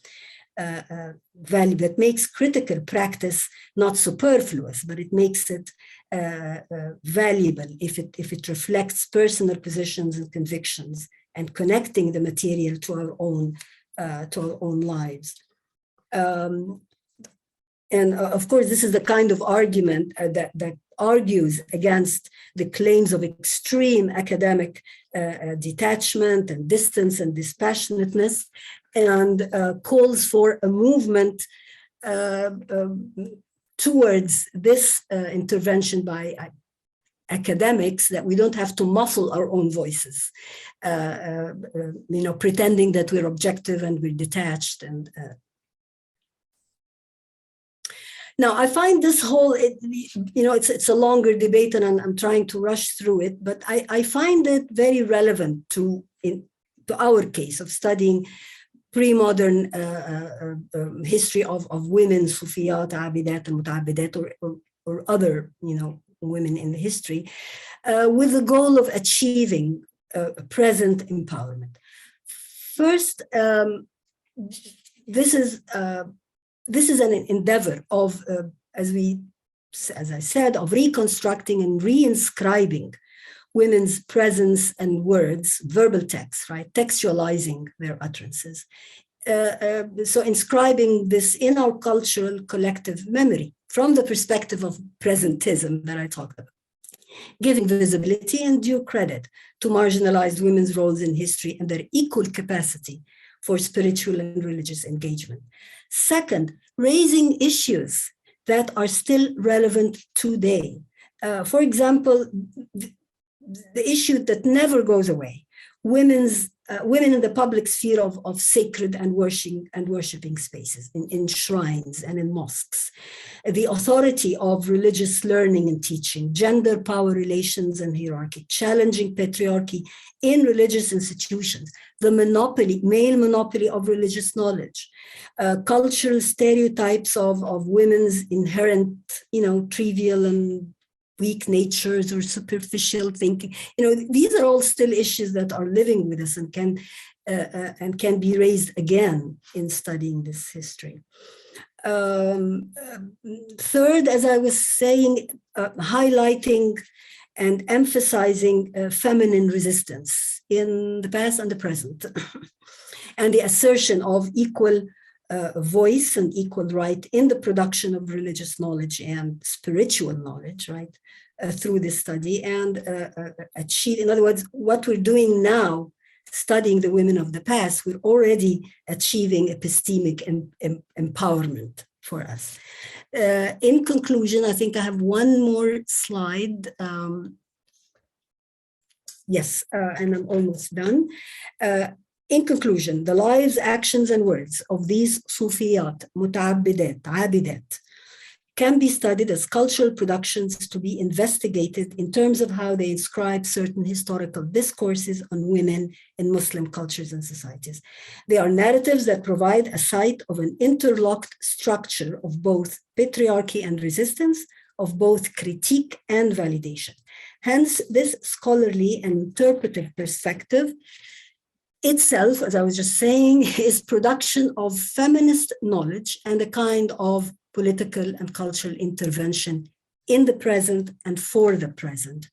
valuable, that makes critical practice not superfluous, but it makes it valuable if it reflects personal positions and convictions and connecting the material to our own lives. And of course, this is the kind of argument that argues against the claims of extreme academic detachment and distance and dispassionateness, and calls for a movement towards this intervention by academics, that we don't have to muffle our own voices, pretending that we're objective and we're detached. And now I find this whole, it's a longer debate, and I'm trying to rush through it, but I find it very relevant to our case of studying pre-modern history of women, sufiyyat, abidat, and muta'abbidat, or other, women in the history, with the goal of achieving present empowerment. First, this is an endeavor of, as I said, of reconstructing and reinscribing women's presence and words, verbal text, right, textualizing their utterances. So inscribing this in our cultural collective memory from the perspective of presentism that I talked about, giving visibility and due credit to marginalized women's roles in history and their equal capacity for spiritual and religious engagement. Second, raising issues that are still relevant today. For example, the issue that never goes away, women in the public sphere of sacred and worshiping spaces, in shrines and in mosques, the authority of religious learning and teaching, gender power relations and hierarchy, challenging patriarchy in religious institutions, the male monopoly of religious knowledge, cultural stereotypes of women's inherent, trivial and weak natures or superficial thinking. These are all still issues that are living with us and can be raised again in studying this history. Third, as I was saying, highlighting and emphasizing feminine resistance in the past and the present, and the assertion of equal voice and equal right in the production of religious knowledge and spiritual knowledge, right, through this study, and achieve, in other words, what we're doing now, studying the women of the past, we're already achieving epistemic empowerment for us. In conclusion, I think I have one more slide. Yes, and I'm almost done. In conclusion, the lives, actions, and words of these sufiyyat, muta'abbidat, abidat, can be studied as cultural productions to be investigated in terms of how they inscribe certain historical discourses on women in Muslim cultures and societies. They are narratives that provide a site of an interlocked structure of both patriarchy and resistance, of both critique and validation. Hence, this scholarly and interpretive perspective itself, as I was just saying, is production of feminist knowledge and a kind of political and cultural intervention in the present and for the present.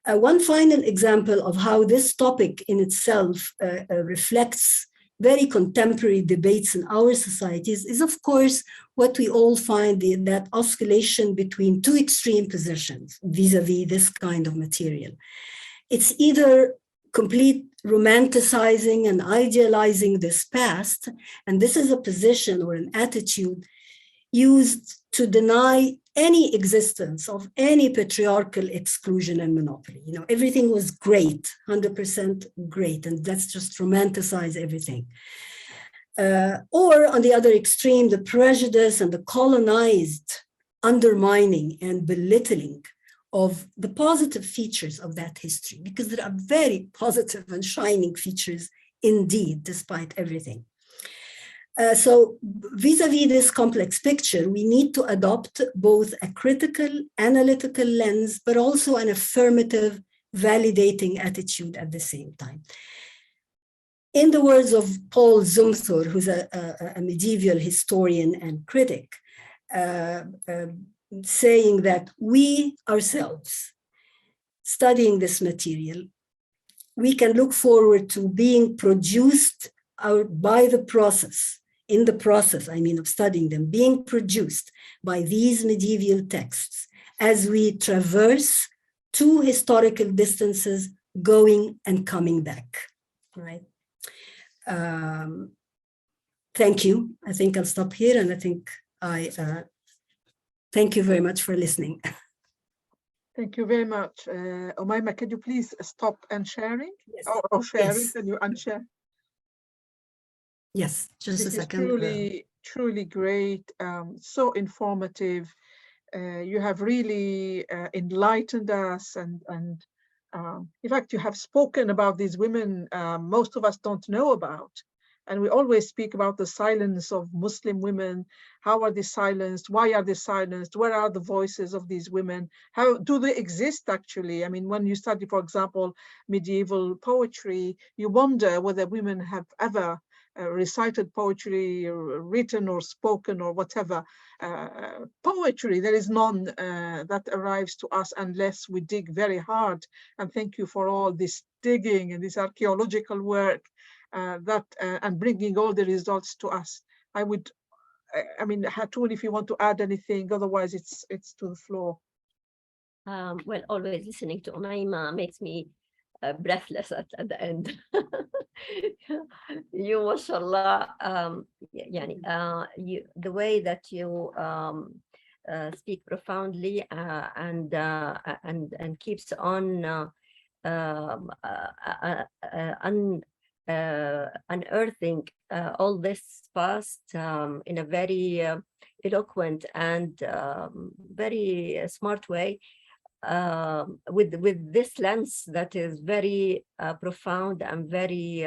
One final example of how this topic in itself reflects very contemporary debates in our societies is, of course, what we all find in that oscillation between two extreme positions vis-a-vis this kind of material. It's either complete romanticizing and idealizing this past, and this is a position or an attitude used to deny any existence of any patriarchal exclusion and monopoly. Everything was great, 100% great, and let's just romanticize everything. Or on the other extreme, the prejudice and the colonized undermining and belittling of the positive features of that history, because there are very positive and shining features indeed, despite everything. So vis-a-vis this complex picture, we need to adopt both a critical, analytical lens, but also an affirmative, validating attitude at the same time. In the words of Paul Zumthor, who's a medieval historian and critic, saying that we ourselves, studying this material, we can look forward to being produced by the process in the process, I mean, of studying them, being produced by these medieval texts as we traverse two historical distances, going and coming back, right? Thank you. I think I'll stop here, and I think thank you very much for listening. Thank you very much. Omayma, can you please stop and sharing? Yes. Or sharing, Yes. can you unshare? Yes, just This a is second. truly great, so informative. You have really enlightened us, and in fact, you have spoken about these women most of us don't know about. And we always speak about the silence of Muslim women. How are they silenced? Why are they silenced? Where are the voices of these women? How do they exist actually? I mean, when you study, for example, medieval poetry, you wonder whether women have ever recited poetry, or written or spoken or whatever. Poetry, there is none that arrives to us unless we dig very hard. And thank you for all this digging and this archaeological work and bringing all the results to us. I mean, Hatoun, if you want to add anything, otherwise it's to the floor. Well, always listening to Omayma makes me breathless at the end. You, mashallah, the way that you speak profoundly and keeps on unearthing all this past in a very eloquent and very smart way, with this lens that is very profound and very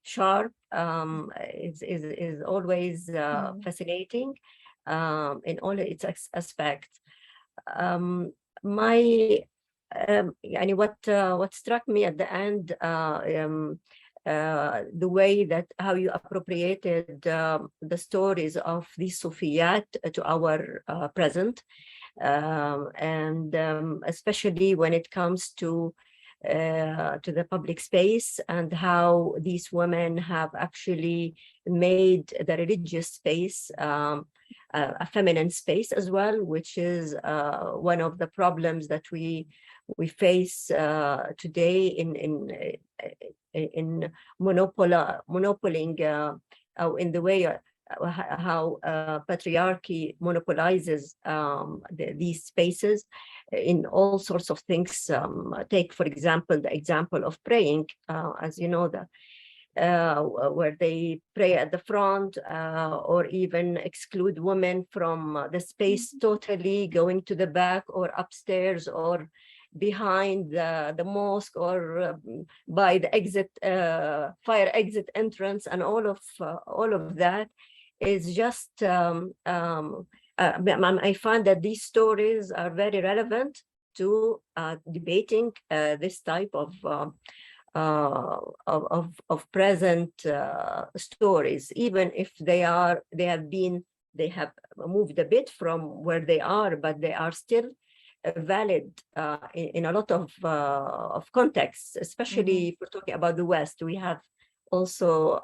sharp, is always fascinating in all its aspects. What struck me at the end, the way that how you appropriated the stories of these sufiyyat to our present, and especially when it comes to the public space, and how these women have actually made the religious space a feminine space as well, which is one of the problems that we face today in monopoling in the way how patriarchy monopolizes these spaces in all sorts of things. Take, for example, the example of praying, as you know, where they pray at the front, or even exclude women from the space totally, going to the back or upstairs or behind the mosque, or by the exit, fire exit entrance, and all of that is just I find that these stories are very relevant to debating this type of present stories, even if they have moved a bit from where they are, but they are still valid in a lot of contexts, especially if we're talking about the West. We have also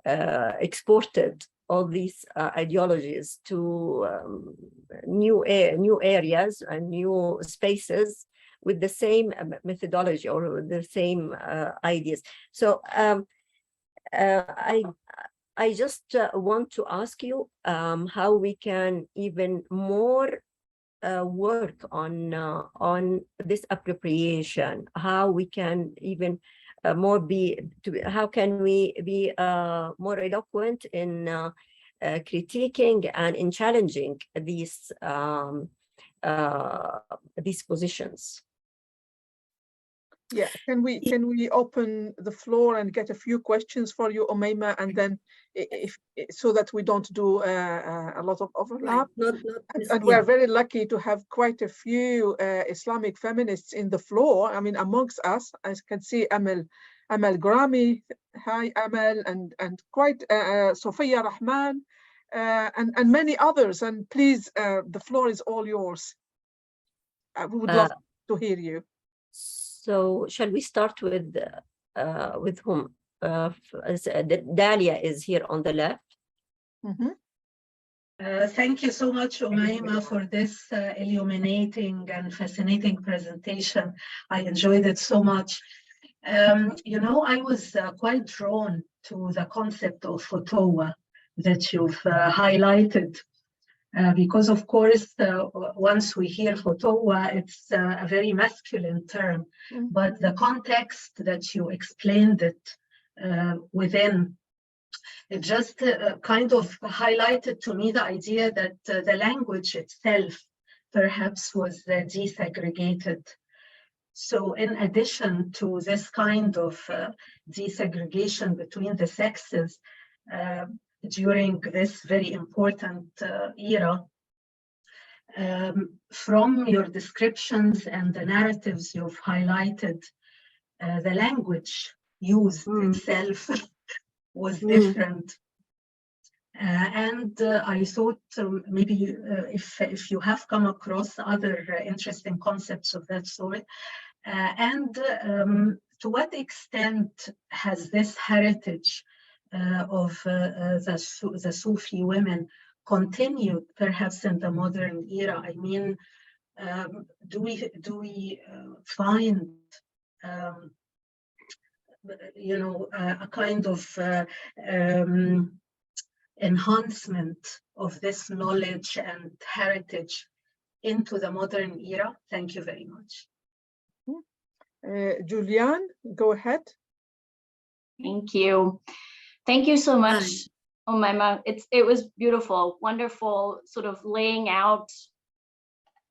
exported all these ideologies to new areas and new spaces with the same methodology or the same ideas. So I just want to ask you how we can even more work on this appropriation, how we can even how can we be more eloquent in critiquing and in challenging these positions. Yeah, can we open the floor and get a few questions for you, Omayma, and then so that we don't do a lot of overlap. And we're very lucky to have quite a few Islamic feminists in the floor. I mean, amongst us, I can see Amal Grami. Hi, Amal, and quite Sophia Rahman, and many others. And please, the floor is all yours. We would love to hear you. So shall we start with whom? Dalia is here on the left. Mhm. Thank you so much, Omayma, for this illuminating and fascinating presentation. I enjoyed it so much. You know, I was quite drawn to the concept of Fotowa that you've highlighted, because of course, once we hear Fotowa, it's a very masculine term, but the context that you explained it within, it just kind of highlighted to me the idea that the language itself perhaps was desegregated. So in addition to this kind of desegregation between the sexes during this very important era, from your descriptions and the narratives you've highlighted, the language used itself was different. And I thought maybe if you have come across other interesting concepts of that sort, and to what extent has this heritage of the Sufi women continued perhaps in the modern era? I mean, do we find you know, a kind of enhancement of this knowledge and heritage into the modern era? Thank you very much. Julian, go ahead. Thank you. Thank you so much, Omayma. It was beautiful, wonderful, sort of laying out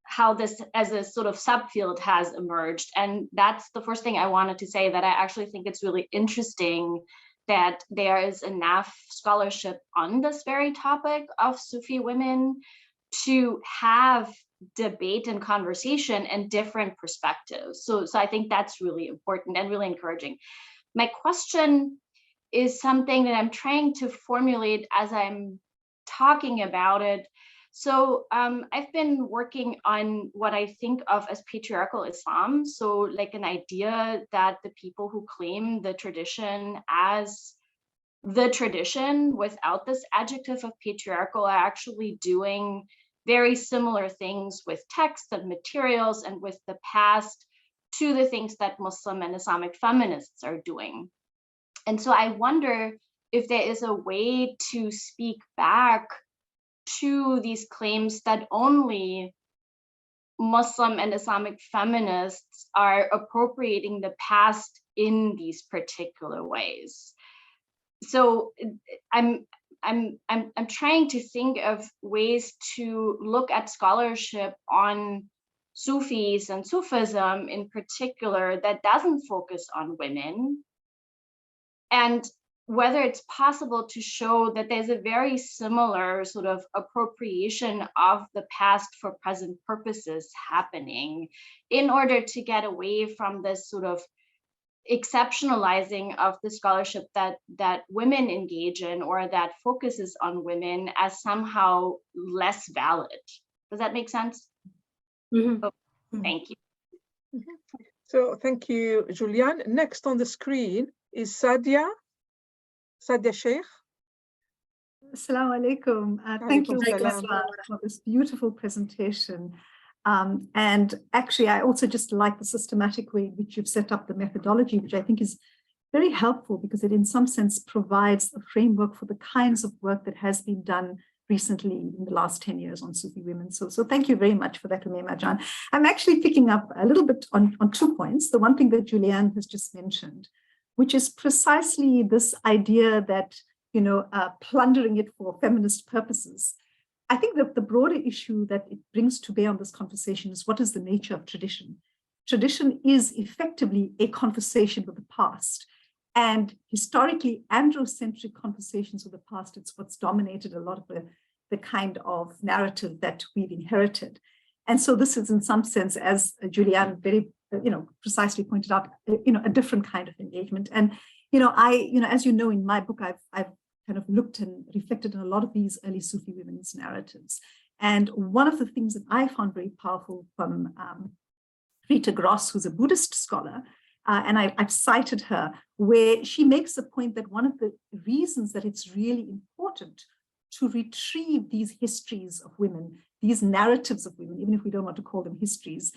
how this as a sort of subfield has emerged. And that's the first thing I wanted to say, that I actually think it's really interesting that there is enough scholarship on this very topic of Sufi women to have debate and conversation and different perspectives. So I think that's really important and really encouraging. My question is something that I'm trying to formulate as I'm talking about it. So I've been working on what I think of as patriarchal Islam. So like an idea that the people who claim the tradition as the tradition without this adjective of patriarchal are actually doing very similar things with texts and materials and with the past to the things that Muslim and Islamic feminists are doing. And so I wonder if there is a way to speak back to these claims that only Muslim and Islamic feminists are appropriating the past in these particular ways. So I'm trying to think of ways to look at scholarship on Sufis and Sufism in particular that doesn't focus on women, and whether it's possible to show that there's a very similar sort of appropriation of the past for present purposes happening in order to get away from this sort of exceptionalizing of the scholarship that women engage in, or that focuses on women as somehow less valid. Does that make sense? Mm-hmm. Oh, thank you. So thank you, Julian. Next on the screen is Sadia Sheikh. Assalamu alaikum. Thank you for this beautiful presentation. And actually, I also just like the systematic way in which you've set up the methodology, which I think is very helpful because it in some sense provides a framework for the kinds of work that has been done recently in the last 10 years on Sufi women. So thank you very much for that, Omayma Jan. I'm actually picking up a little bit on 2 points. The one thing that Julianne has just mentioned, which is precisely this idea that, you know, plundering it for feminist purposes. I think that the broader issue that it brings to bear on this conversation is what is the nature of tradition? Tradition is effectively a conversation with the past. And historically, androcentric conversations with the past, it's what's dominated a lot of the kind of narrative that we've inherited. And so this is in some sense, as Julianne very precisely pointed out, a different kind of engagement. And, as you know, in my book, I've kind of looked and reflected on a lot of these early Sufi women's narratives. And one of the things that I found very powerful from Rita Gross, who's a Buddhist scholar, and I've cited her, where she makes the point that one of the reasons that it's really important to retrieve these histories of women, these narratives of women, even if we don't want to call them histories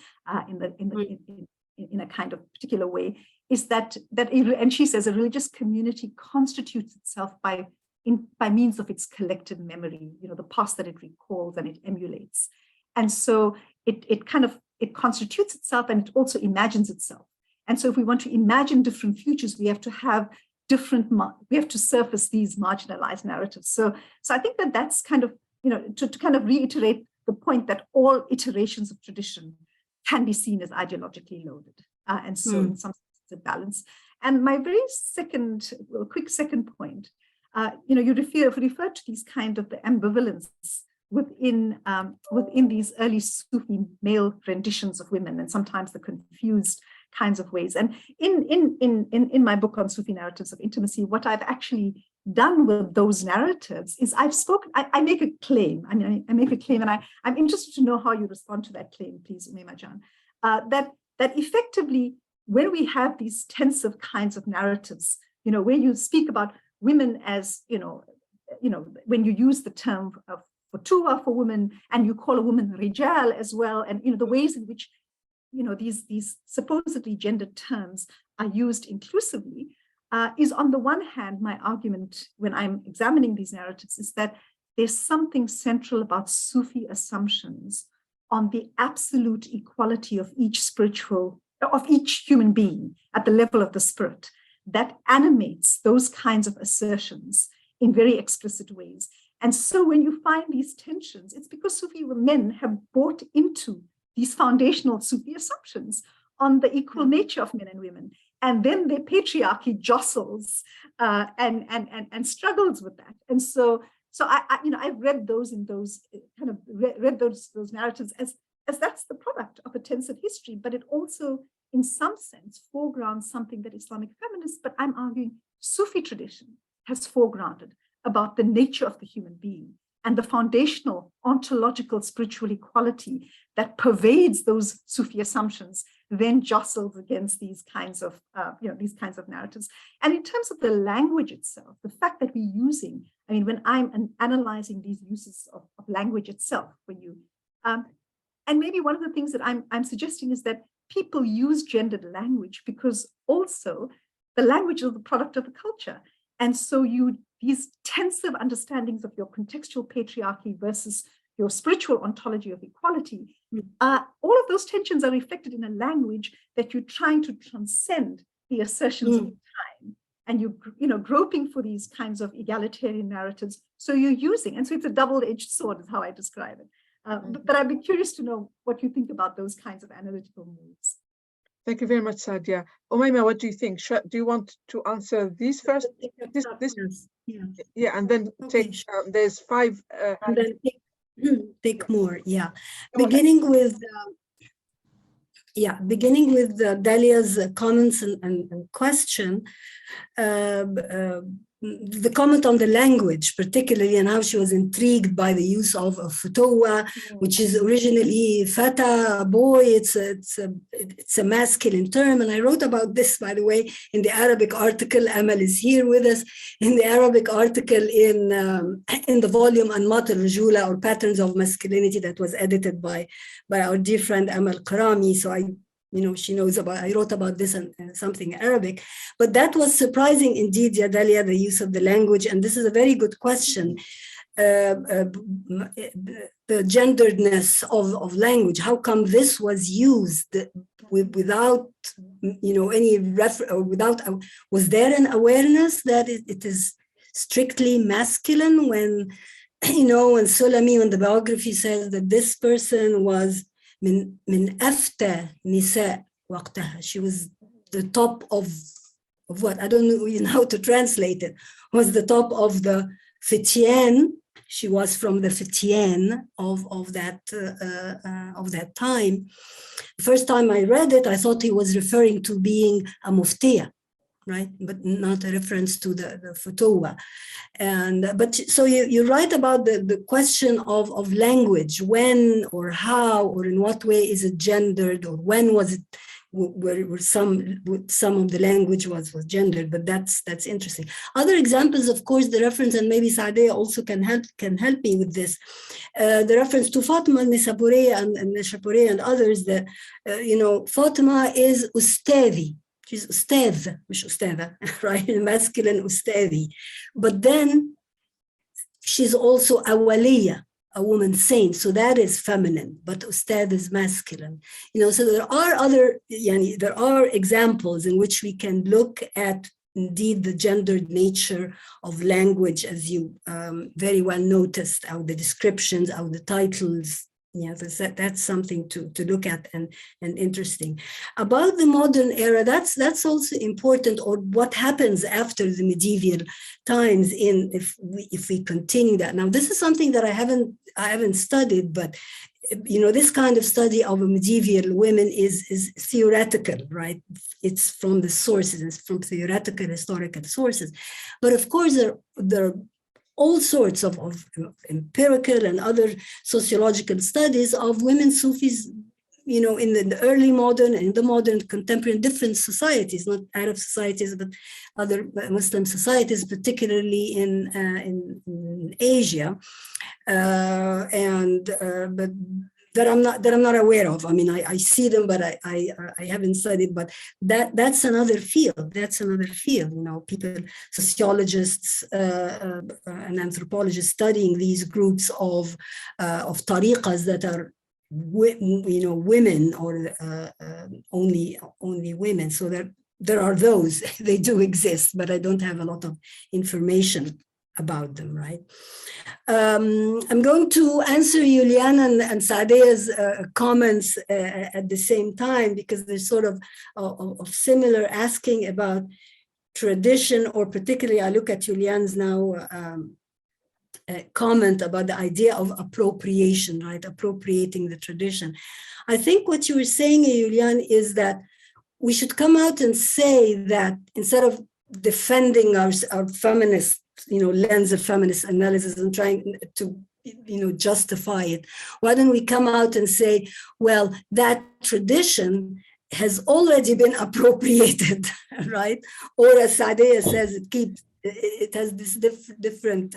in a kind of particular way, is that and she says a religious community constitutes itself by means of its collective memory, the past that it recalls and it emulates. And so it constitutes itself, and it also imagines itself. And so if we want to imagine different futures, we have to have we have to surface these marginalized narratives. So I think that's kind of, to kind of reiterate the point that all iterations of tradition can be seen as ideologically loaded. And so in some sense, it's a balance. And my very quick second point, you referred to these kind of the ambivalence within these early Sufi male renditions of women, and sometimes the confused kinds of ways. And in my book on Sufi narratives of intimacy, what I've actually done with those narratives is I make a claim. I make a claim, and I'm interested to know how you respond to that claim, please, Omayma Jan, that effectively, when we have these tensive kinds of narratives, where you speak about women as, when you use the term Futuwa for women, and you call a woman Rijal as well, and the ways in which these supposedly gendered terms are used inclusively, is on the one hand, my argument when I'm examining these narratives is that there's something central about Sufi assumptions on the absolute equality of each human being at the level of the spirit that animates those kinds of assertions in very explicit ways. And so when you find these tensions, it's because Sufi men have bought into these foundational Sufi assumptions on the equal nature of men and women. And then their patriarchy jostles and struggles with that. And so I've read those those narratives as that's the product of a tensive history, but it also, in some sense, foregrounds something that Islamic feminists, but I'm arguing Sufi tradition has foregrounded about the nature of the human being and the foundational ontological spiritual equality that pervades those Sufi assumptions, then jostles against these kinds of narratives. And in terms of the language itself, the fact that we're using, when I'm analyzing these uses of language itself for you, and maybe one of the things that I'm suggesting is that people use gendered language because also the language is the product of the culture. And so these tensive understandings of your contextual patriarchy versus your spiritual ontology of equality, all of those tensions are reflected in a language that you're trying to transcend the assertions of time. And you're groping for these kinds of egalitarian narratives. So you're using, and so it's a double-edged sword is how I describe it. But I'd be curious to know what you think about those kinds of analytical moves. Thank you very much, Sadia. Omayma, what do you think? Do you want to answer these first? Yeah, and then take. There's 5. And then take more. Yeah, beginning with Dalia's comments and question. The comment on the language, particularly, and how she was intrigued by the use of futuwa, which is originally fata, a boy. It's a masculine term, and I wrote about this, by the way, in the Arabic article. Amal is here with us in the Arabic article in the volume Anmat al-Rujula, or Patterns of Masculinity, that was edited by our dear friend Amal Karami. So she knows I wrote about this and something Arabic, but that was surprising indeed, Dalia, the use of the language. And this is a very good question. The genderedness of language, how come this was used without, any was there an awareness that it is strictly masculine when Sulami, when the biography says that this person was من أفتى نساء وقتها. She was the top of what? I don't know how to translate it. Was the top of the Fityan. She was from the Fityan of that time. The first time I read it, I thought he was referring to being a muftiya, right? But not a reference to the futuwa. But so you write about the question of language, when or how or in what way is it gendered, or when was it where some of the language was gendered, but that's interesting. Other examples, of course, the reference, and maybe Saadeh also can help me with this, the reference to Fatima al-Nisapuriyya and Nishapuriyya and others, that Fatima is ustadi. She's ustad, مش ustada, right? Masculine ustadi. But then she's also awaliya, a woman saint, so that is feminine, but ustad is masculine. So there are examples in which we can look at indeed the gendered nature of language, as you very well noticed, out the descriptions, out the titles. Yeah, that's something to look at and interesting. About the modern era, that's also important, or what happens after the medieval times if we continue that. Now, this is something that I haven't studied, but this kind of study of medieval women is theoretical, right? It's from the sources, it's from theoretical historical sources. But of course, there are all sorts of empirical and other sociological studies of women Sufis, in the early modern and the modern contemporary different societies, not Arab societies, but other Muslim societies, particularly in Asia, but that I'm not aware of. I mean, I see them, but I haven't studied. But that's another field. That's another field. People, sociologists and anthropologists studying these groups of tariqas that are women or only women. So there are those. They do exist, but I don't have a lot of information about them, right? I'm going to answer Juliana and Saadeh's comments at the same time, because they're sort of similar, asking about tradition, or particularly I look at Juliana's now comment about the idea of appropriation, right? Appropriating the tradition. I think what you were saying, Juliana, is that we should come out and say that instead of defending our feminist lens of feminist analysis and trying to justify it, why don't we come out and say, well, that tradition has already been appropriated, right? Or as Saadeh says, it has this different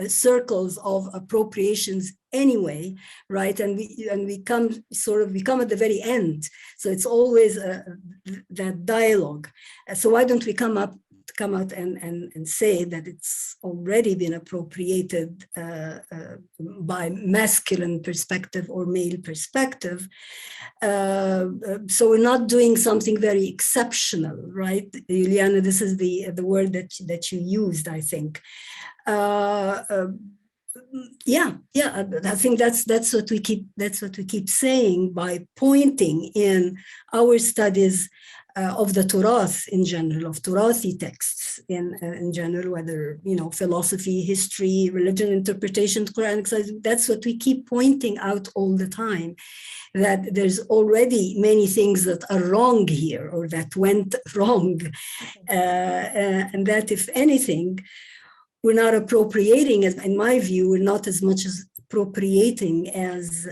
circles of appropriations anyway, right? And we come at the very end. So it's always that dialogue. So why don't we come out and say that it's already been appropriated by masculine perspective or male perspective. So we're not doing something very exceptional, right? Juliana, this is the word that you used, I think. Yeah, I think that's what we keep saying by pointing in our studies of the Turath in general, of Turathi texts in general, whether philosophy, history, religion, interpretation, Quranic studies. That's what we keep pointing out all the time, that there's already many things that are wrong here, or that went wrong, and that if anything, we're not appropriating, in my view, we're not as much as appropriating as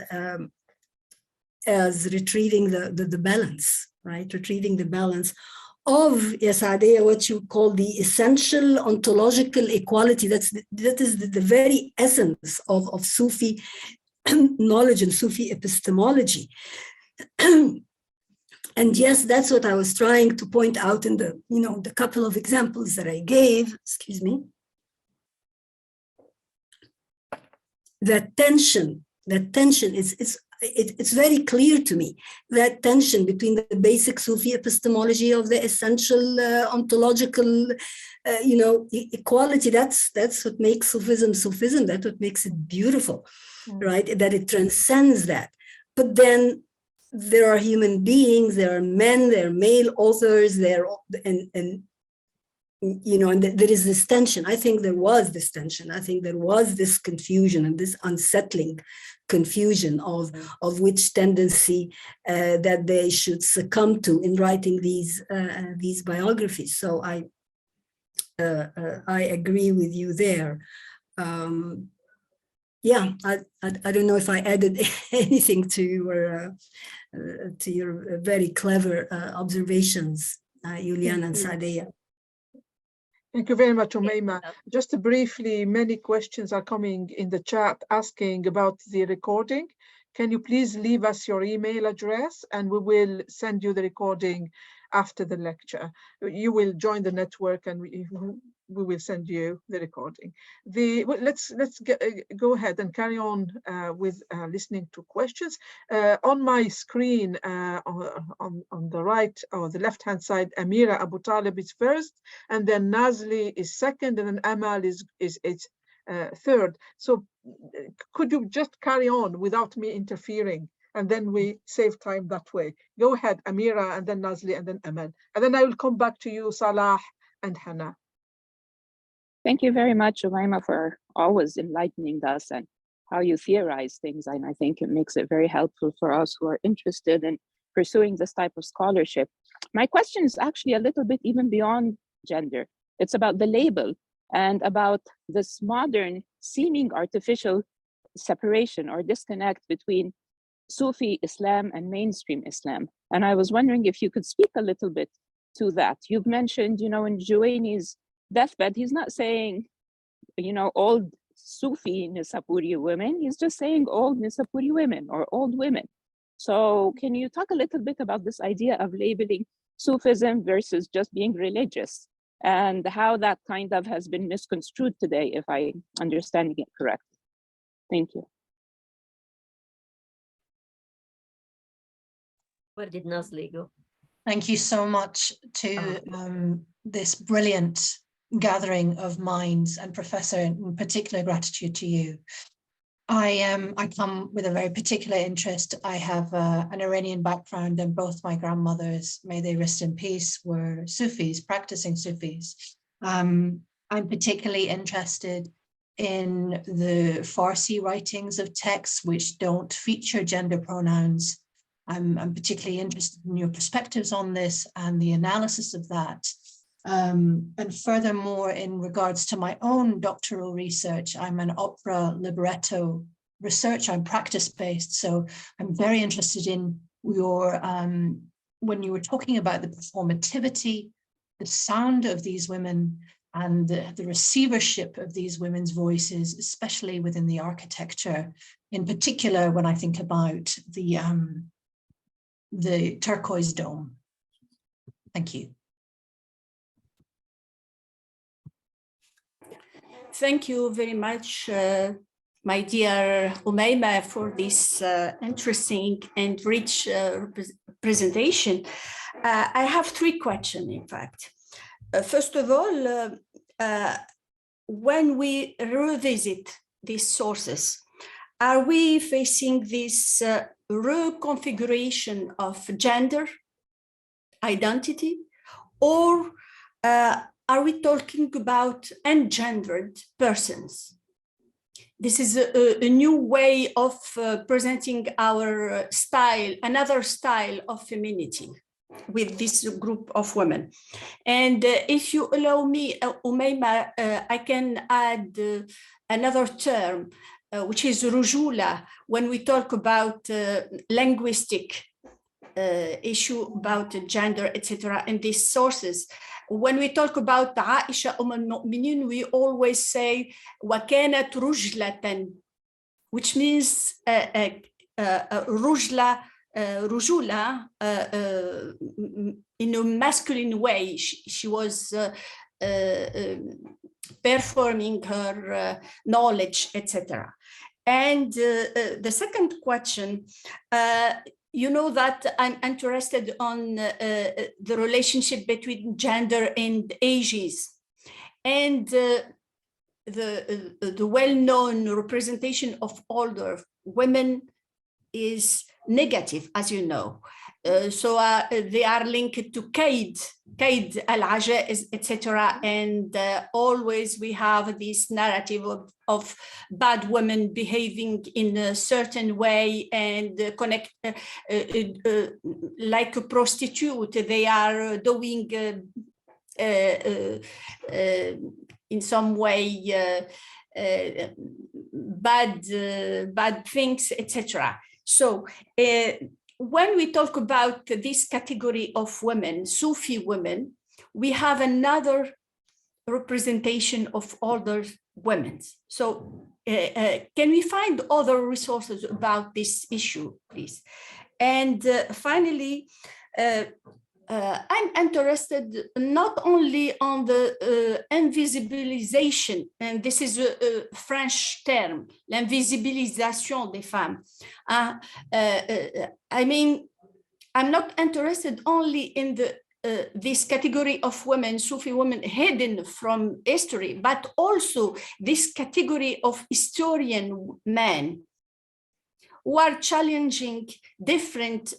retrieving the balance, right? Retrieving the balance of, yes, Adea, what you call the essential ontological equality. That is the very essence of Sufi knowledge and Sufi epistemology. And yes, that's what I was trying to point out in the couple of examples that I gave. Excuse me. That tension it's very clear to me, that tension between the basic Sufi epistemology of the essential ontological, equality. That's what makes Sufism. That's what makes it beautiful, right? That it transcends that. But then there are human beings, there are men, there are male authors, and there is this tension. I think there was this tension. I think there was this confusion and this unsettling confusion of which tendency that they should succumb to in writing these biographies. So I agree with you there. Yeah, I don't know if I added anything to your very clever observations, Julian and Sadia. Thank you very much, Omayma. Just briefly, many questions are coming in the chat asking about the recording. Can you please leave us your email address and we will send you the recording after the lecture. You will join the network and we will send you the recording. Let's go ahead and carry on with listening to questions. On my screen, on the right or the left-hand side, Amira Abu Talib is first, and then Nazli is second, and then Amal is third. So could you just carry on without me interfering? And then we save time that way. Go ahead, Amira, and then Nazli, and then Amal. And then I will come back to you, Salah and Hannah. Thank you very much, Omayma, for always enlightening us and how you theorize things. And I think it makes it very helpful for us who are interested in pursuing this type of scholarship. My question is actually a little bit even beyond gender. It's about the label and about this modern seeming artificial separation or disconnect between Sufi Islam and mainstream Islam. And I was wondering if you could speak a little bit to that. You've mentioned, in Juwaini's deathbed, he's not saying, old Sufi Nisapuri women, he's just saying old Nisapuri women or old women. So can you talk a little bit about this idea of labeling Sufism versus just being religious and how that kind of has been misconstrued today, if I'm understanding it correctly? Thank you. Where did Nazli go? Thank you so much to this brilliant gathering of minds, and Professor, in particular gratitude to you. I come with a very particular interest. I have an Iranian background, and both my grandmothers, may they rest in peace, were Sufis, practicing Sufis. I'm particularly interested in the Farsi writings of texts which don't feature gender pronouns. I'm particularly interested in your perspectives on this and the analysis of that. And furthermore, in regards to my own doctoral research, I'm an opera libretto researcher. I'm practice-based, so I'm very interested in your, when you were talking about the performativity, the sound of these women and the receivership of these women's voices, especially within the architecture, in particular when I think about the turquoise dome. Thank you. Thank you very much, my dear Omayma, for this interesting and rich presentation. I have three questions, in fact. First of all, when we revisit these sources, are we facing this reconfiguration of gender identity, or are we talking about ungendered persons? This is a new way of presenting our style, another style of femininity with this group of women. And if you allow me, Omayma, I can add another term, which is rujula, when we talk about linguistic issue about gender, etc. in these sources. When we talk about Aisha al-Mu'minin, we always say وَكَانَتْ رُجْلَةً, which means rujula in a masculine way. She was performing her knowledge, etc. And the second question, you know that I'm interested on the relationship between gender and ages, and the well-known representation of older women is negative, as you know. So they are linked to Kaid al-Ajaiz, etc. And always we have this narrative of bad women behaving in a certain way and connect like a prostitute. They are doing in some way bad things, etc. So when we talk about this category of women, Sufi women, we have another representation of older women. So can we find other resources about this issue, please? And finally, I'm interested not only on the invisibilisation, and this is a French term, l'invisibilisation des femmes. I mean, I'm not interested only in the this category of women, Sufi women, hidden from history, but also this category of historian men who are challenging different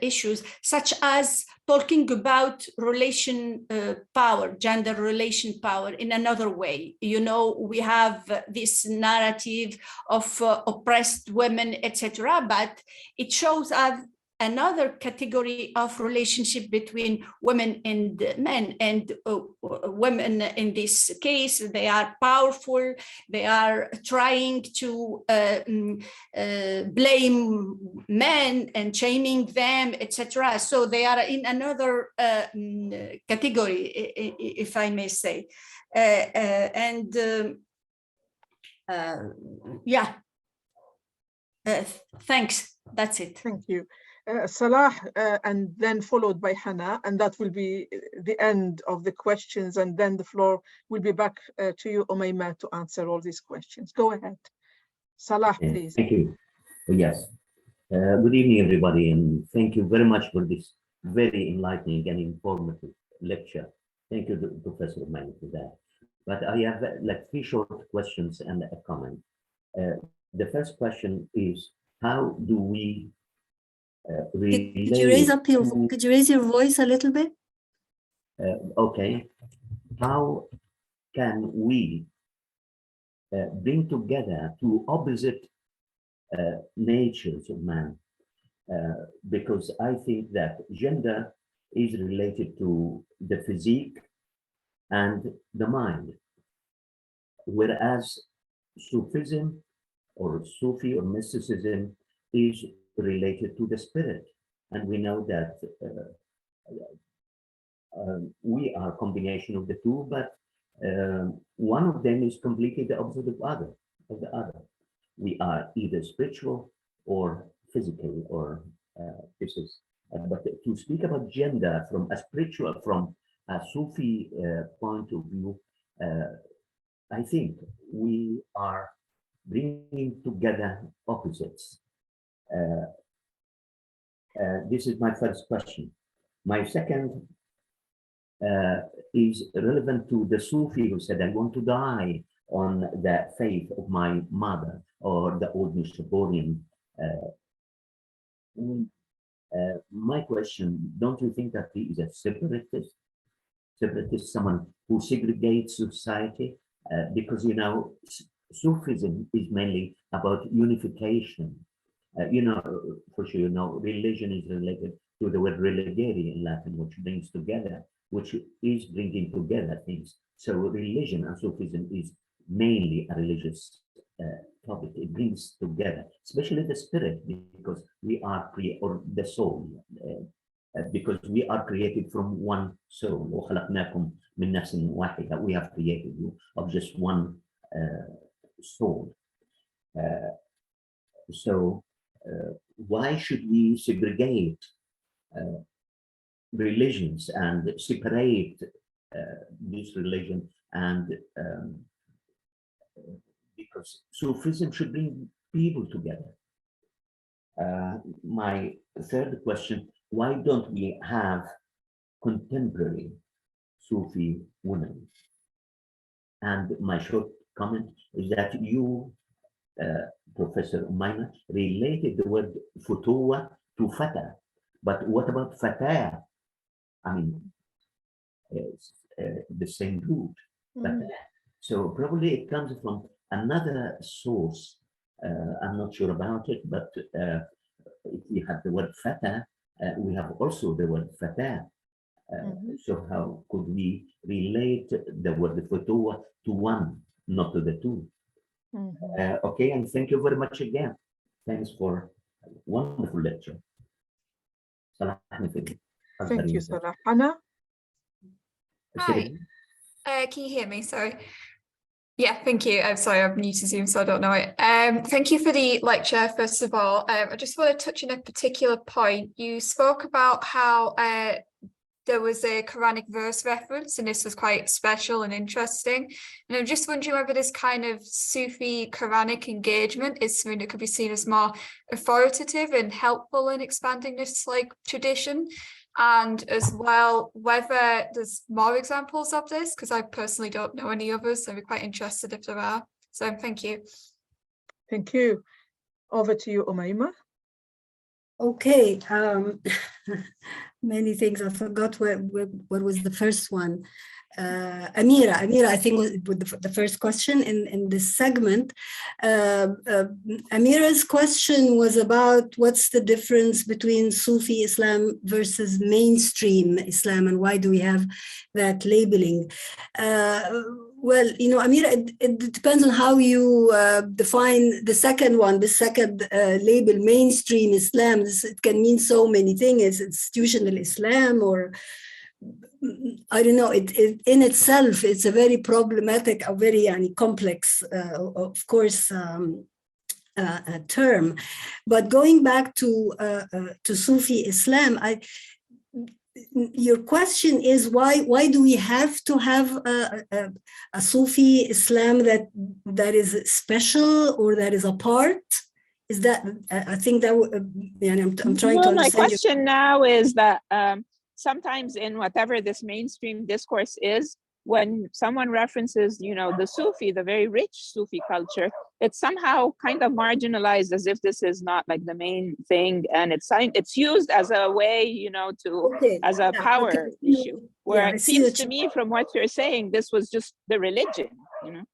issues, such as talking about relation power, gender relation power in another way. You know, we have this narrative of oppressed women, etc., but it shows us another category of relationship between women and men. And women in this case, they are powerful, they are trying to blame men and shaming them, etc. So they are in another category, if I may say. Yeah, thanks, that's it. Thank you. Salah, and then followed by Hannah, and that will be the end of the questions, and then the floor will be back to you, Omayma, to answer all these questions. Go ahead. Salah, please. Thank you. Yes. Good evening, everybody, and thank you very much for this very enlightening and informative lecture. Thank you, Professor Omaima, for that. But I have like 3 short questions and a comment. The first question is, how do we could you raise your voice a little bit? Okay. How can we bring together 2 opposite natures of man? Because I think that gender is related to the physique and the mind, whereas Sufism or Sufi or mysticism is related to the spirit. And we know that we are a combination of the 2, but one of them is completely the opposite of the other. We are either spiritual or physical, or this is. But to speak about gender from a spiritual, from a Sufi point of view, I think we are bringing together opposites. This is my first question. My second is relevant to the Sufi who said, I want to die on the faith of my mother, or the old Nestorian. My question, don't you think that he is a separatist, someone who segregates society? Because, you know, Sufism is mainly about unification. You know, for sure, you know, religion is related to the word religare in Latin, which brings together, which is bringing together things. So religion and Sufism is mainly a religious topic. It brings together, especially the spirit, because we are or the soul, because we are created from one soul. We have created you of just one soul. So why should we segregate religions and separate this religion? And because Sufism should bring people together. My third question, why don't we have contemporary Sufi women? And my short comment is that you, Professor Omaima, related the word futuwa to fata. But what about fatah? I mean, it's the same root. So probably it comes from another source. I'm not sure about it, but if we have the word fatah, we have also the word fatah. So how could we relate the word futuwa to one, not to the 2? Okay, and thank you very much again. Thanks for a wonderful lecture. Thank you, Salah. Hannah? Hi. Can you hear me? Sorry. Yeah, thank you. I'm sorry, I'm new to Zoom, so I don't know it. Thank you for the lecture, first of all. I just want to touch on a particular point. You spoke about how there was a Quranic verse reference, and this was quite special and interesting. And I'm just wondering whether this kind of Sufi Quranic engagement is something that could be seen as more authoritative and helpful in expanding this like tradition. And as well, whether there's more examples of this, because I personally don't know any others, so I'd be quite interested if there are. So thank you. Thank you. Over to you, Omayma. Okay, many things. I forgot what was the first one. Amira, I think was the first question in this segment. Amira's question was about what's the difference between Sufi Islam versus mainstream Islam, and why do we have that labeling? Well, you know, Amira, it depends on how you define the second one, the second label, mainstream Islam. It can mean so many things. It's institutional Islam, or I don't know. It in itself, it's a very problematic, a very complex, of course, term. But going back to Sufi Islam, your question is why do we have to have a Sufi Islam that is special or that is apart? Is that I think that I'm trying to understand. My question now is that sometimes in whatever this mainstream discourse is, when someone references, you know, the Sufi, the very rich Sufi culture, it's somehow kind of marginalized as if this is not like the main thing, and it's used as a way, you know, to as a power issue. Where it seems to me, from what you're saying, this was just the religion, you know.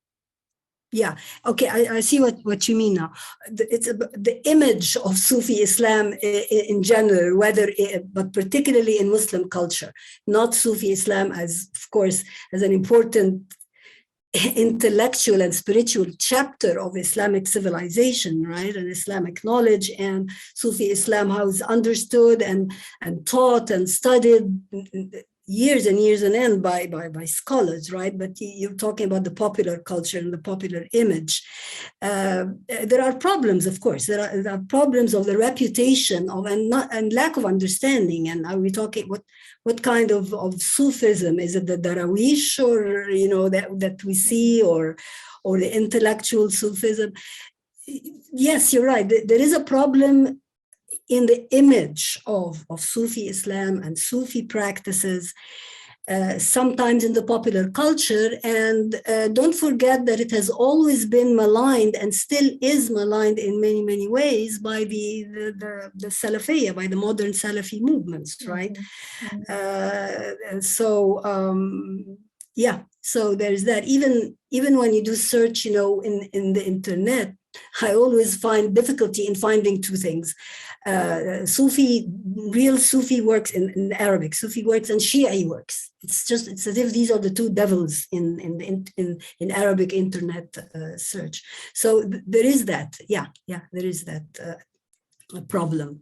Yeah, okay, I see what you mean now. It's the image of Sufi Islam in general, but particularly in Muslim culture, not Sufi Islam as, of course, as an important intellectual and spiritual chapter of Islamic civilization, right, and Islamic knowledge, and Sufi Islam, how it's understood and taught and studied years and years on end by scholars, right? But you're talking about the popular culture and the popular image. There are problems, of course. There are problems of the reputation of and lack of understanding. And are we talking what kind of Sufism? Is it the Darawish, or you know that we see, or the intellectual Sufism? Yes, you're right. There is a problem in the image of Sufi Islam and Sufi practices, sometimes in the popular culture. And don't forget that it has always been maligned and still is maligned in many, many ways by the Salafiyya, by the modern Salafi movements, right? Yeah, so there's that. Even when you do search, you know, in the internet, I always find difficulty in finding two things. Real Sufi works in Arabic, Sufi works and Shi'i works. It's as if these are the two devils in Arabic internet search. So there is that, there is that problem.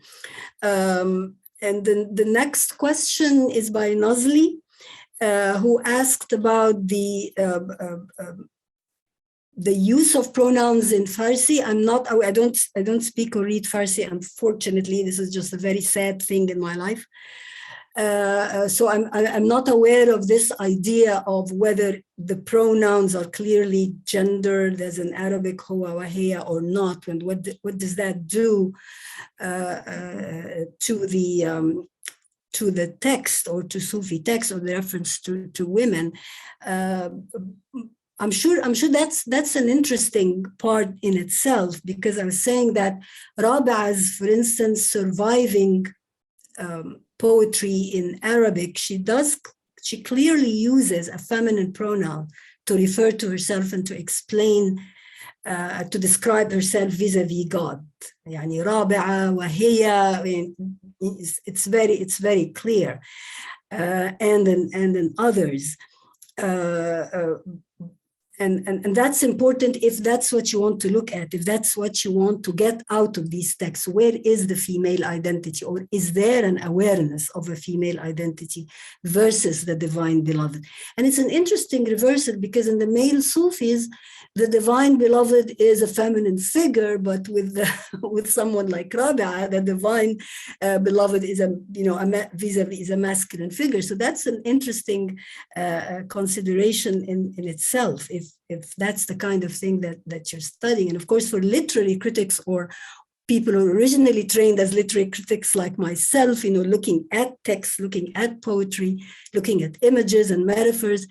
And then the next question is by Nazli, who asked about the use of pronouns in Farsi. I don't speak or read Farsi, unfortunately. This is just a very sad thing in my life. So I'm not aware of this idea of whether the pronouns are clearly gendered as in Arabic huwa wa hiya or not, and what does that do to the text, or to Sufi text, or the reference to women. I'm sure that's an interesting part in itself, because I was saying that Rabi'a's, for instance, surviving poetry in Arabic, she clearly uses a feminine pronoun to refer to herself and to explain, to describe herself vis-a-vis God. Yani Rabi'a wa hiya, it's very clear, and in others. and that's important if that's what you want to look at, if that's what you want to get out of these texts. Where is the female identity, or is there an awareness of a female identity versus the divine beloved? And it's an interesting reversal, because in the male Sufis, the divine beloved is a feminine figure, but with someone like Rabi'a, the divine beloved is vis-a-vis is a masculine figure. So that's an interesting consideration in itself, if that's the kind of thing that you're studying. And of course, for literary critics or people who are originally trained as literary critics like myself, looking at text, looking at poetry, looking at images and metaphors,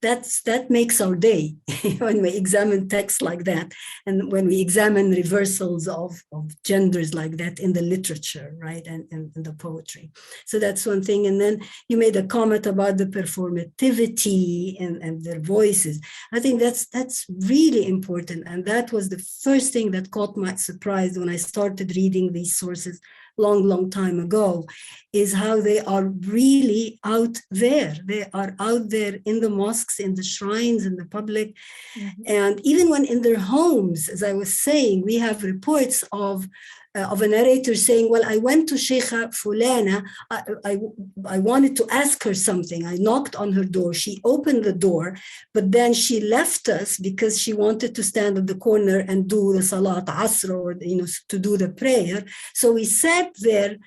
that makes our day when we examine texts like that, and when we examine reversals of genders like that in the literature, right, and the poetry. So that's one thing. And then you made a comment about the performativity and their voices. I think that's really important, and that was the first thing that caught my surprise when I started reading these sources long time ago, is how they are really out there. They are out there in the mosques, in the shrines, in the public. Mm-hmm. And even when in their homes, as I was saying, we have reports of a narrator saying, well, I went to Sheikha Fulana, I wanted to ask her something. I knocked on her door, she opened the door, but then she left us because she wanted to stand at the corner and do the Salat Asr, or to do the prayer. So we sat there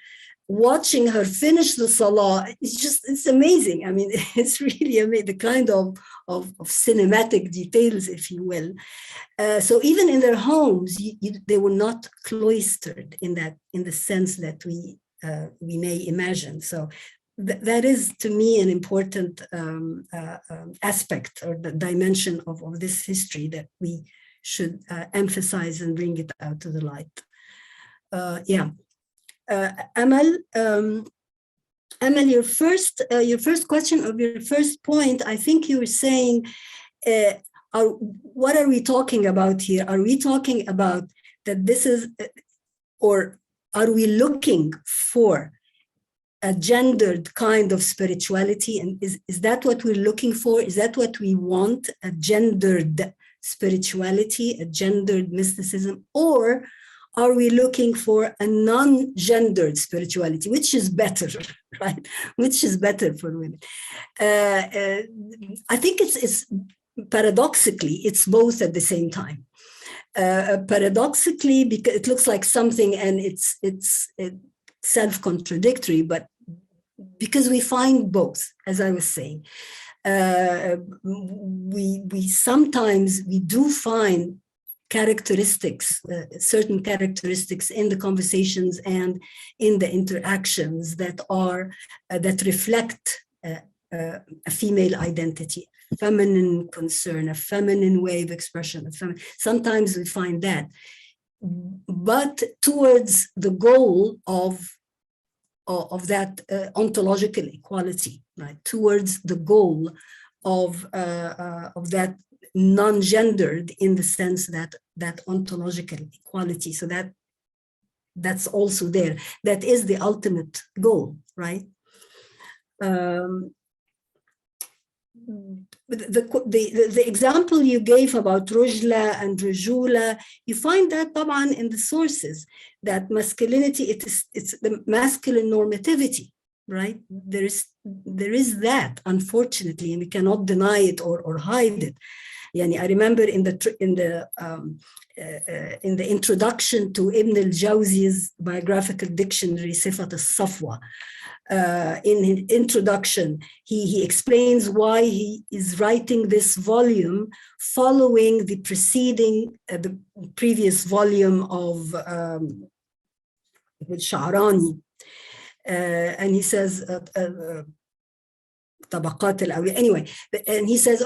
watching her finish the Salah. It's amazing. I mean, it's really amazing, the kind of cinematic details, if you will. So even in their homes, they were not cloistered in the sense that we may imagine. So that is, to me, an important aspect or the dimension of this history that we should emphasize and bring it out to the light. Amal, your first question, of your first point, I think you were saying, what are we talking about here? Are we talking about that this is, or are we looking for a gendered kind of spirituality? And is that what we're looking for? Is that what we want? A gendered spirituality, a gendered mysticism? Or are we looking for a non-gendered spirituality, which is better, right? Which is better for women? I think it's paradoxically, it's both at the same time. Paradoxically, because it looks like something and it's self-contradictory, but because we find both, as I was saying, we sometimes do find characteristics, certain characteristics in the conversations and in the interactions that reflect a female identity, feminine concern, a feminine way of expression. Sometimes we find that, but towards the goal of that ontological equality, right? Towards the goal of that non-gendered, in the sense that ontological equality. So that's also there. That is the ultimate goal, right? The example you gave about Rujla and Rujula, you find that طبعا in the sources, that masculinity, it's the masculine normativity, right? There is that, unfortunately, and we cannot deny it or hide it. I remember in the introduction to Ibn al-Jawzi's biographical dictionary, Sifat al-Safwa, in his introduction, he explains why he is writing this volume following the previous volume of Sha'rani. And he says, anyway, and he says,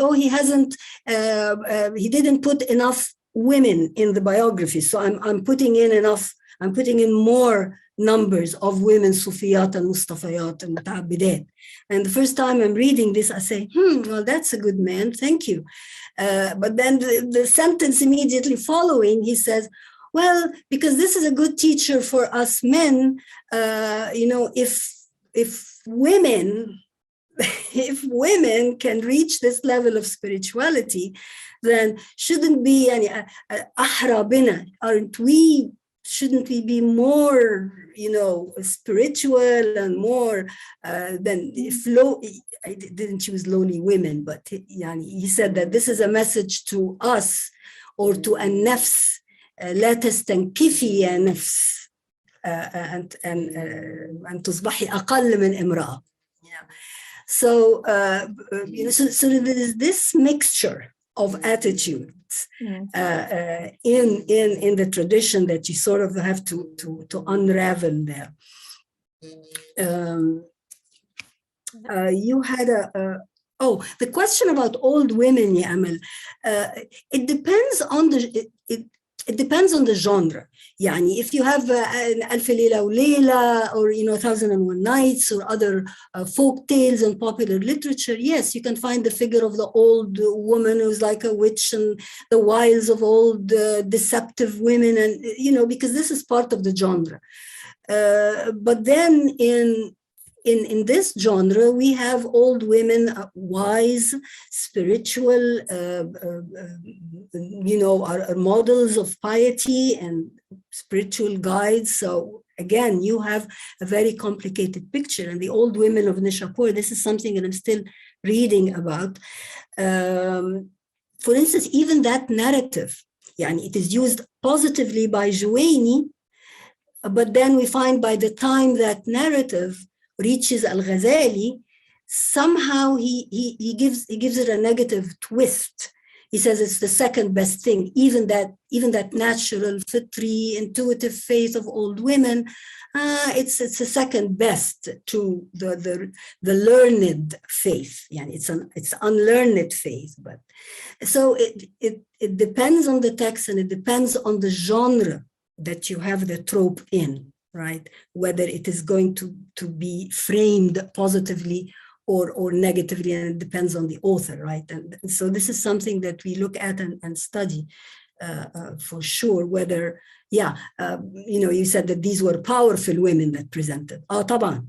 he didn't put enough women in the biography, so I'm putting in more numbers of women, sufiyyat and mustafayat and muta'abbidat. And the first time I'm reading this, I say, well, that's a good man, thank you. But then the sentence immediately following, he says, well, because this is a good teacher for us men, if women if women can reach this level of spirituality, then shouldn't be any ahra bina, aren't we? Shouldn't we be more, spiritual and more than flow? I didn't use lowly women, but he said that this is a message to us or to النفس لا تستنكفي يا نفس أن تصبحي أقل من امرأة. So, so there is this mixture of attitudes in the tradition that you sort of have to unravel there. You had the question about old women, Yamal. It depends on it depends on the genre. Yani, if you have Alf Layla wa Layla or 1001 Nights or other folk tales and popular literature, yes, you can find the figure of the old woman who's like a witch and the wiles of old deceptive women, and because this is part of the genre. But then in this genre, we have old women, wise, spiritual, are models of piety and spiritual guides. So again, you have a very complicated picture. And the old women of Nishapur, this is something that I'm still reading about. For instance, even that narrative, it is used positively by Juwaini, but then we find by the time that narrative reaches Al-Ghazali, somehow he gives it a negative twist. He says it's the second best thing, even that natural, fitri, intuitive faith of old women, it's a second best to the learned faith. It's unlearned faith. But so it depends on the text and it depends on the genre that you have the trope in. Right? Whether it is going to be framed positively or negatively, and it depends on the author, right? And so this is something that we look at and study for sure. Whether, you said that these were powerful women that presented. طبعا,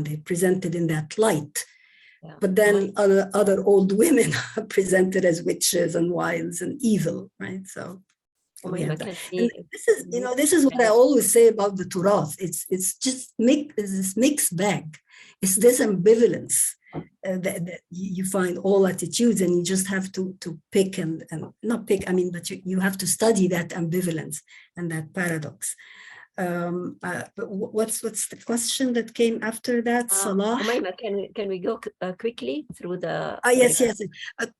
they presented in that light. Yeah. But then other old women are presented as witches and wiles and evil, right? So. This is what I always say about the Turath. It's just this mixed bag. It's this ambivalence that you find all attitudes, and you just have to pick and not pick. I mean, but you have to study that ambivalence and that paradox. But what's the question that came after that, Salah? Omayma, can we go quickly through the? Yes.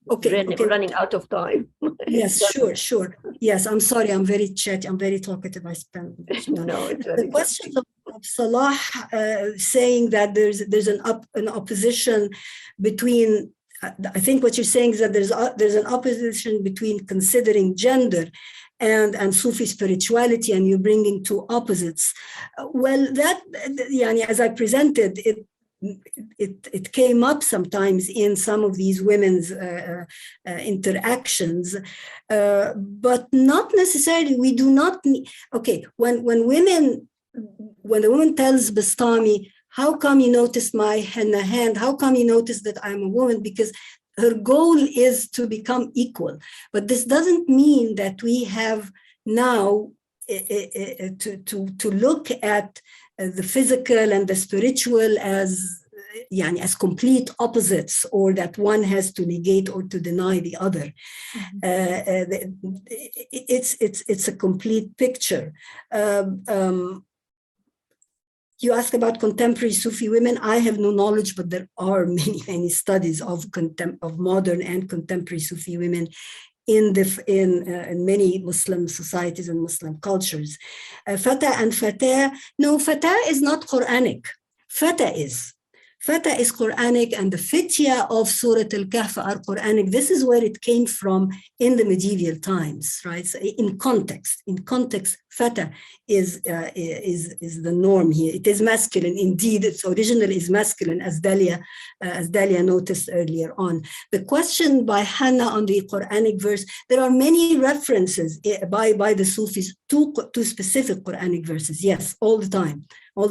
Okay. Running out of time. Yes, sure. Yes, I'm sorry. I'm very chatty. I'm very talkative. I spend. No, the question of Salah saying that there's an opposition between. I think what you're saying is that there's an opposition between considering gender and Sufi spirituality, and you're bringing two opposites. Well, that, as I presented, it came up sometimes in some of these women's interactions, but not necessarily. We do not need. Okay, when the woman tells Bastami, "How come you noticed my henna hand? How come you noticed that I'm a woman?" Because her goal is to become equal. But this doesn't mean that we have now to look at the physical and the spiritual as complete opposites, or that one has to negate or to deny the other. It's a complete picture. You asked about contemporary Sufi women. I have no knowledge, but there are many studies of modern and contemporary Sufi women in many Muslim societies and Muslim cultures. Fata and Fatah. No, Fatah is not Quranic. Fatah is Quranic, and the fitya of Surah Al-Kahf are Quranic. This is where it came from in the medieval times, right? So in context, fata is the norm here. It is masculine. Indeed, its original is masculine, as Dalia noticed earlier on. The question by Hannah on the Quranic verse, there are many references by the Sufis to specific Quranic verses. Yes, all the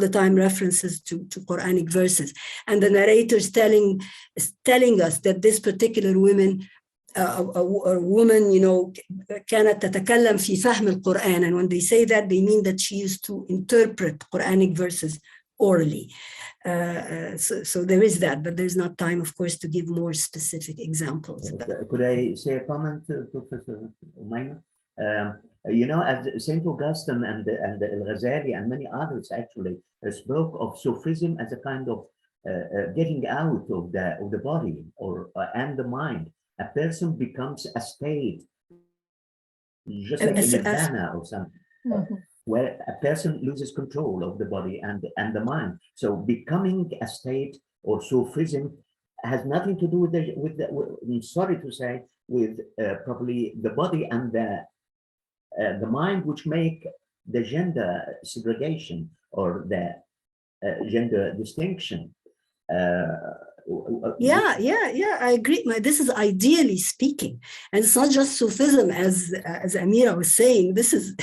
time references to Quranic verses. And the narrators telling us that this particular woman, a woman, كانت تتكلم في فهم القرآن. And when they say that, they mean that she used to interpret Quranic verses orally. So there is that, but there's not time, of course, to give more specific examples. Could I say a comment, Professor Omaima? As Saint Augustine and Al-Ghazali and many others actually spoke of Sufism as a kind of getting out of the body and the mind. A person becomes a state, just like in Nirvana or something, where a person loses control of the body and the mind. So becoming a state or Sufism has nothing to do with I'm sorry to say, with probably the body and the mind, which make the gender segregation or the gender distinction. Yeah, I agree. This is ideally speaking, and it's not just Sufism, as Amira was saying. This is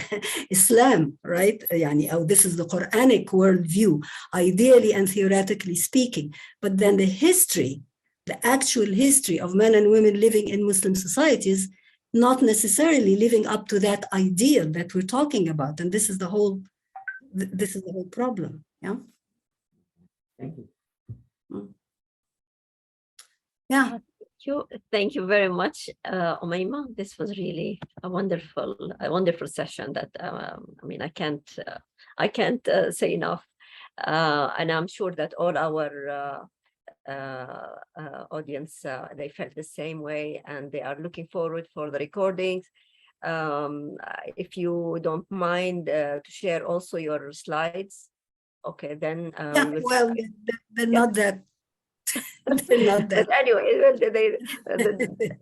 Islam, right? This is the Quranic worldview, ideally and theoretically speaking. But then the actual history of men and women living in Muslim societies, not necessarily living up to that ideal that we're talking about, and this is the whole problem. Yeah. Thank you. Yeah. Thank you very much, Omayma. This was really a wonderful session that I can't say enough. And I'm sure that all our audience, they felt the same way, and they are looking forward for the recordings. If you don't mind to share also your slides, okay, then they're not that. They're not that. But anyway,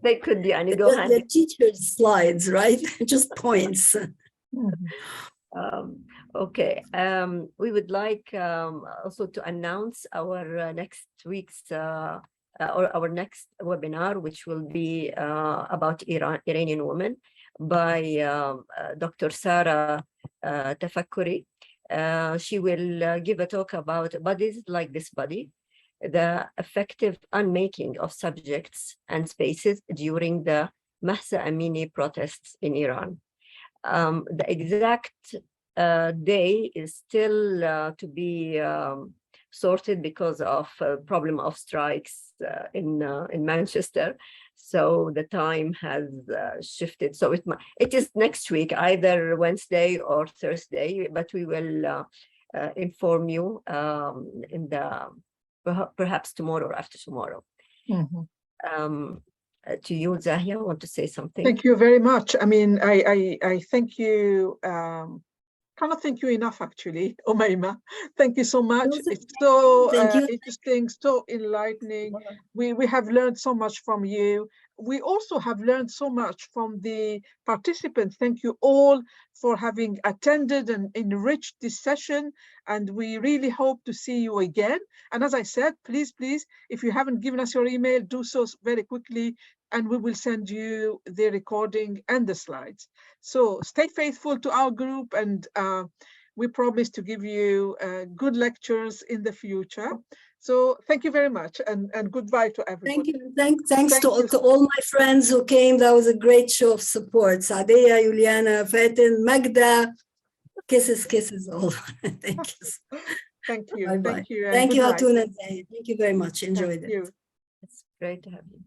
they could go hand. The teacher's slides, right? Just points. Okay. We would like also to announce our next week's or our next webinar, which will be about Iranian women by Dr. Sarah Tafakkuri. She will give a talk about bodies like this body, the effective unmaking of subjects and spaces during the Mahsa Amini protests in Iran. The exact day is still to be sorted because of a problem of strikes in Manchester. So the time has shifted. So it is next week, either Wednesday or Thursday, but we will inform you perhaps tomorrow or after tomorrow. To you, Zahia, want to say something? Thank you very much. I thank you. Cannot thank you enough, actually, Omayma. Thank you so much. It's so interesting, so enlightening. We have learned so much from you. We also have learned so much from the participants. Thank you all for having attended and enriched this session. And we really hope to see you again. And as I said, please, if you haven't given us your email, do so very quickly, and we will send you the recording and the slides. So stay faithful to our group, and we promise to give you good lectures in the future. So thank you very much, and goodbye to everyone. Thank you. Thanks to all my friends who came. That was a great show of support. Sadia, Juliana, Fatin, Magda. Kisses all. Thank you. Thank you. Bye-bye. Thank you. Thank you, Hatun and Zaid. Thank you very much. Enjoyed it. It's great to have you.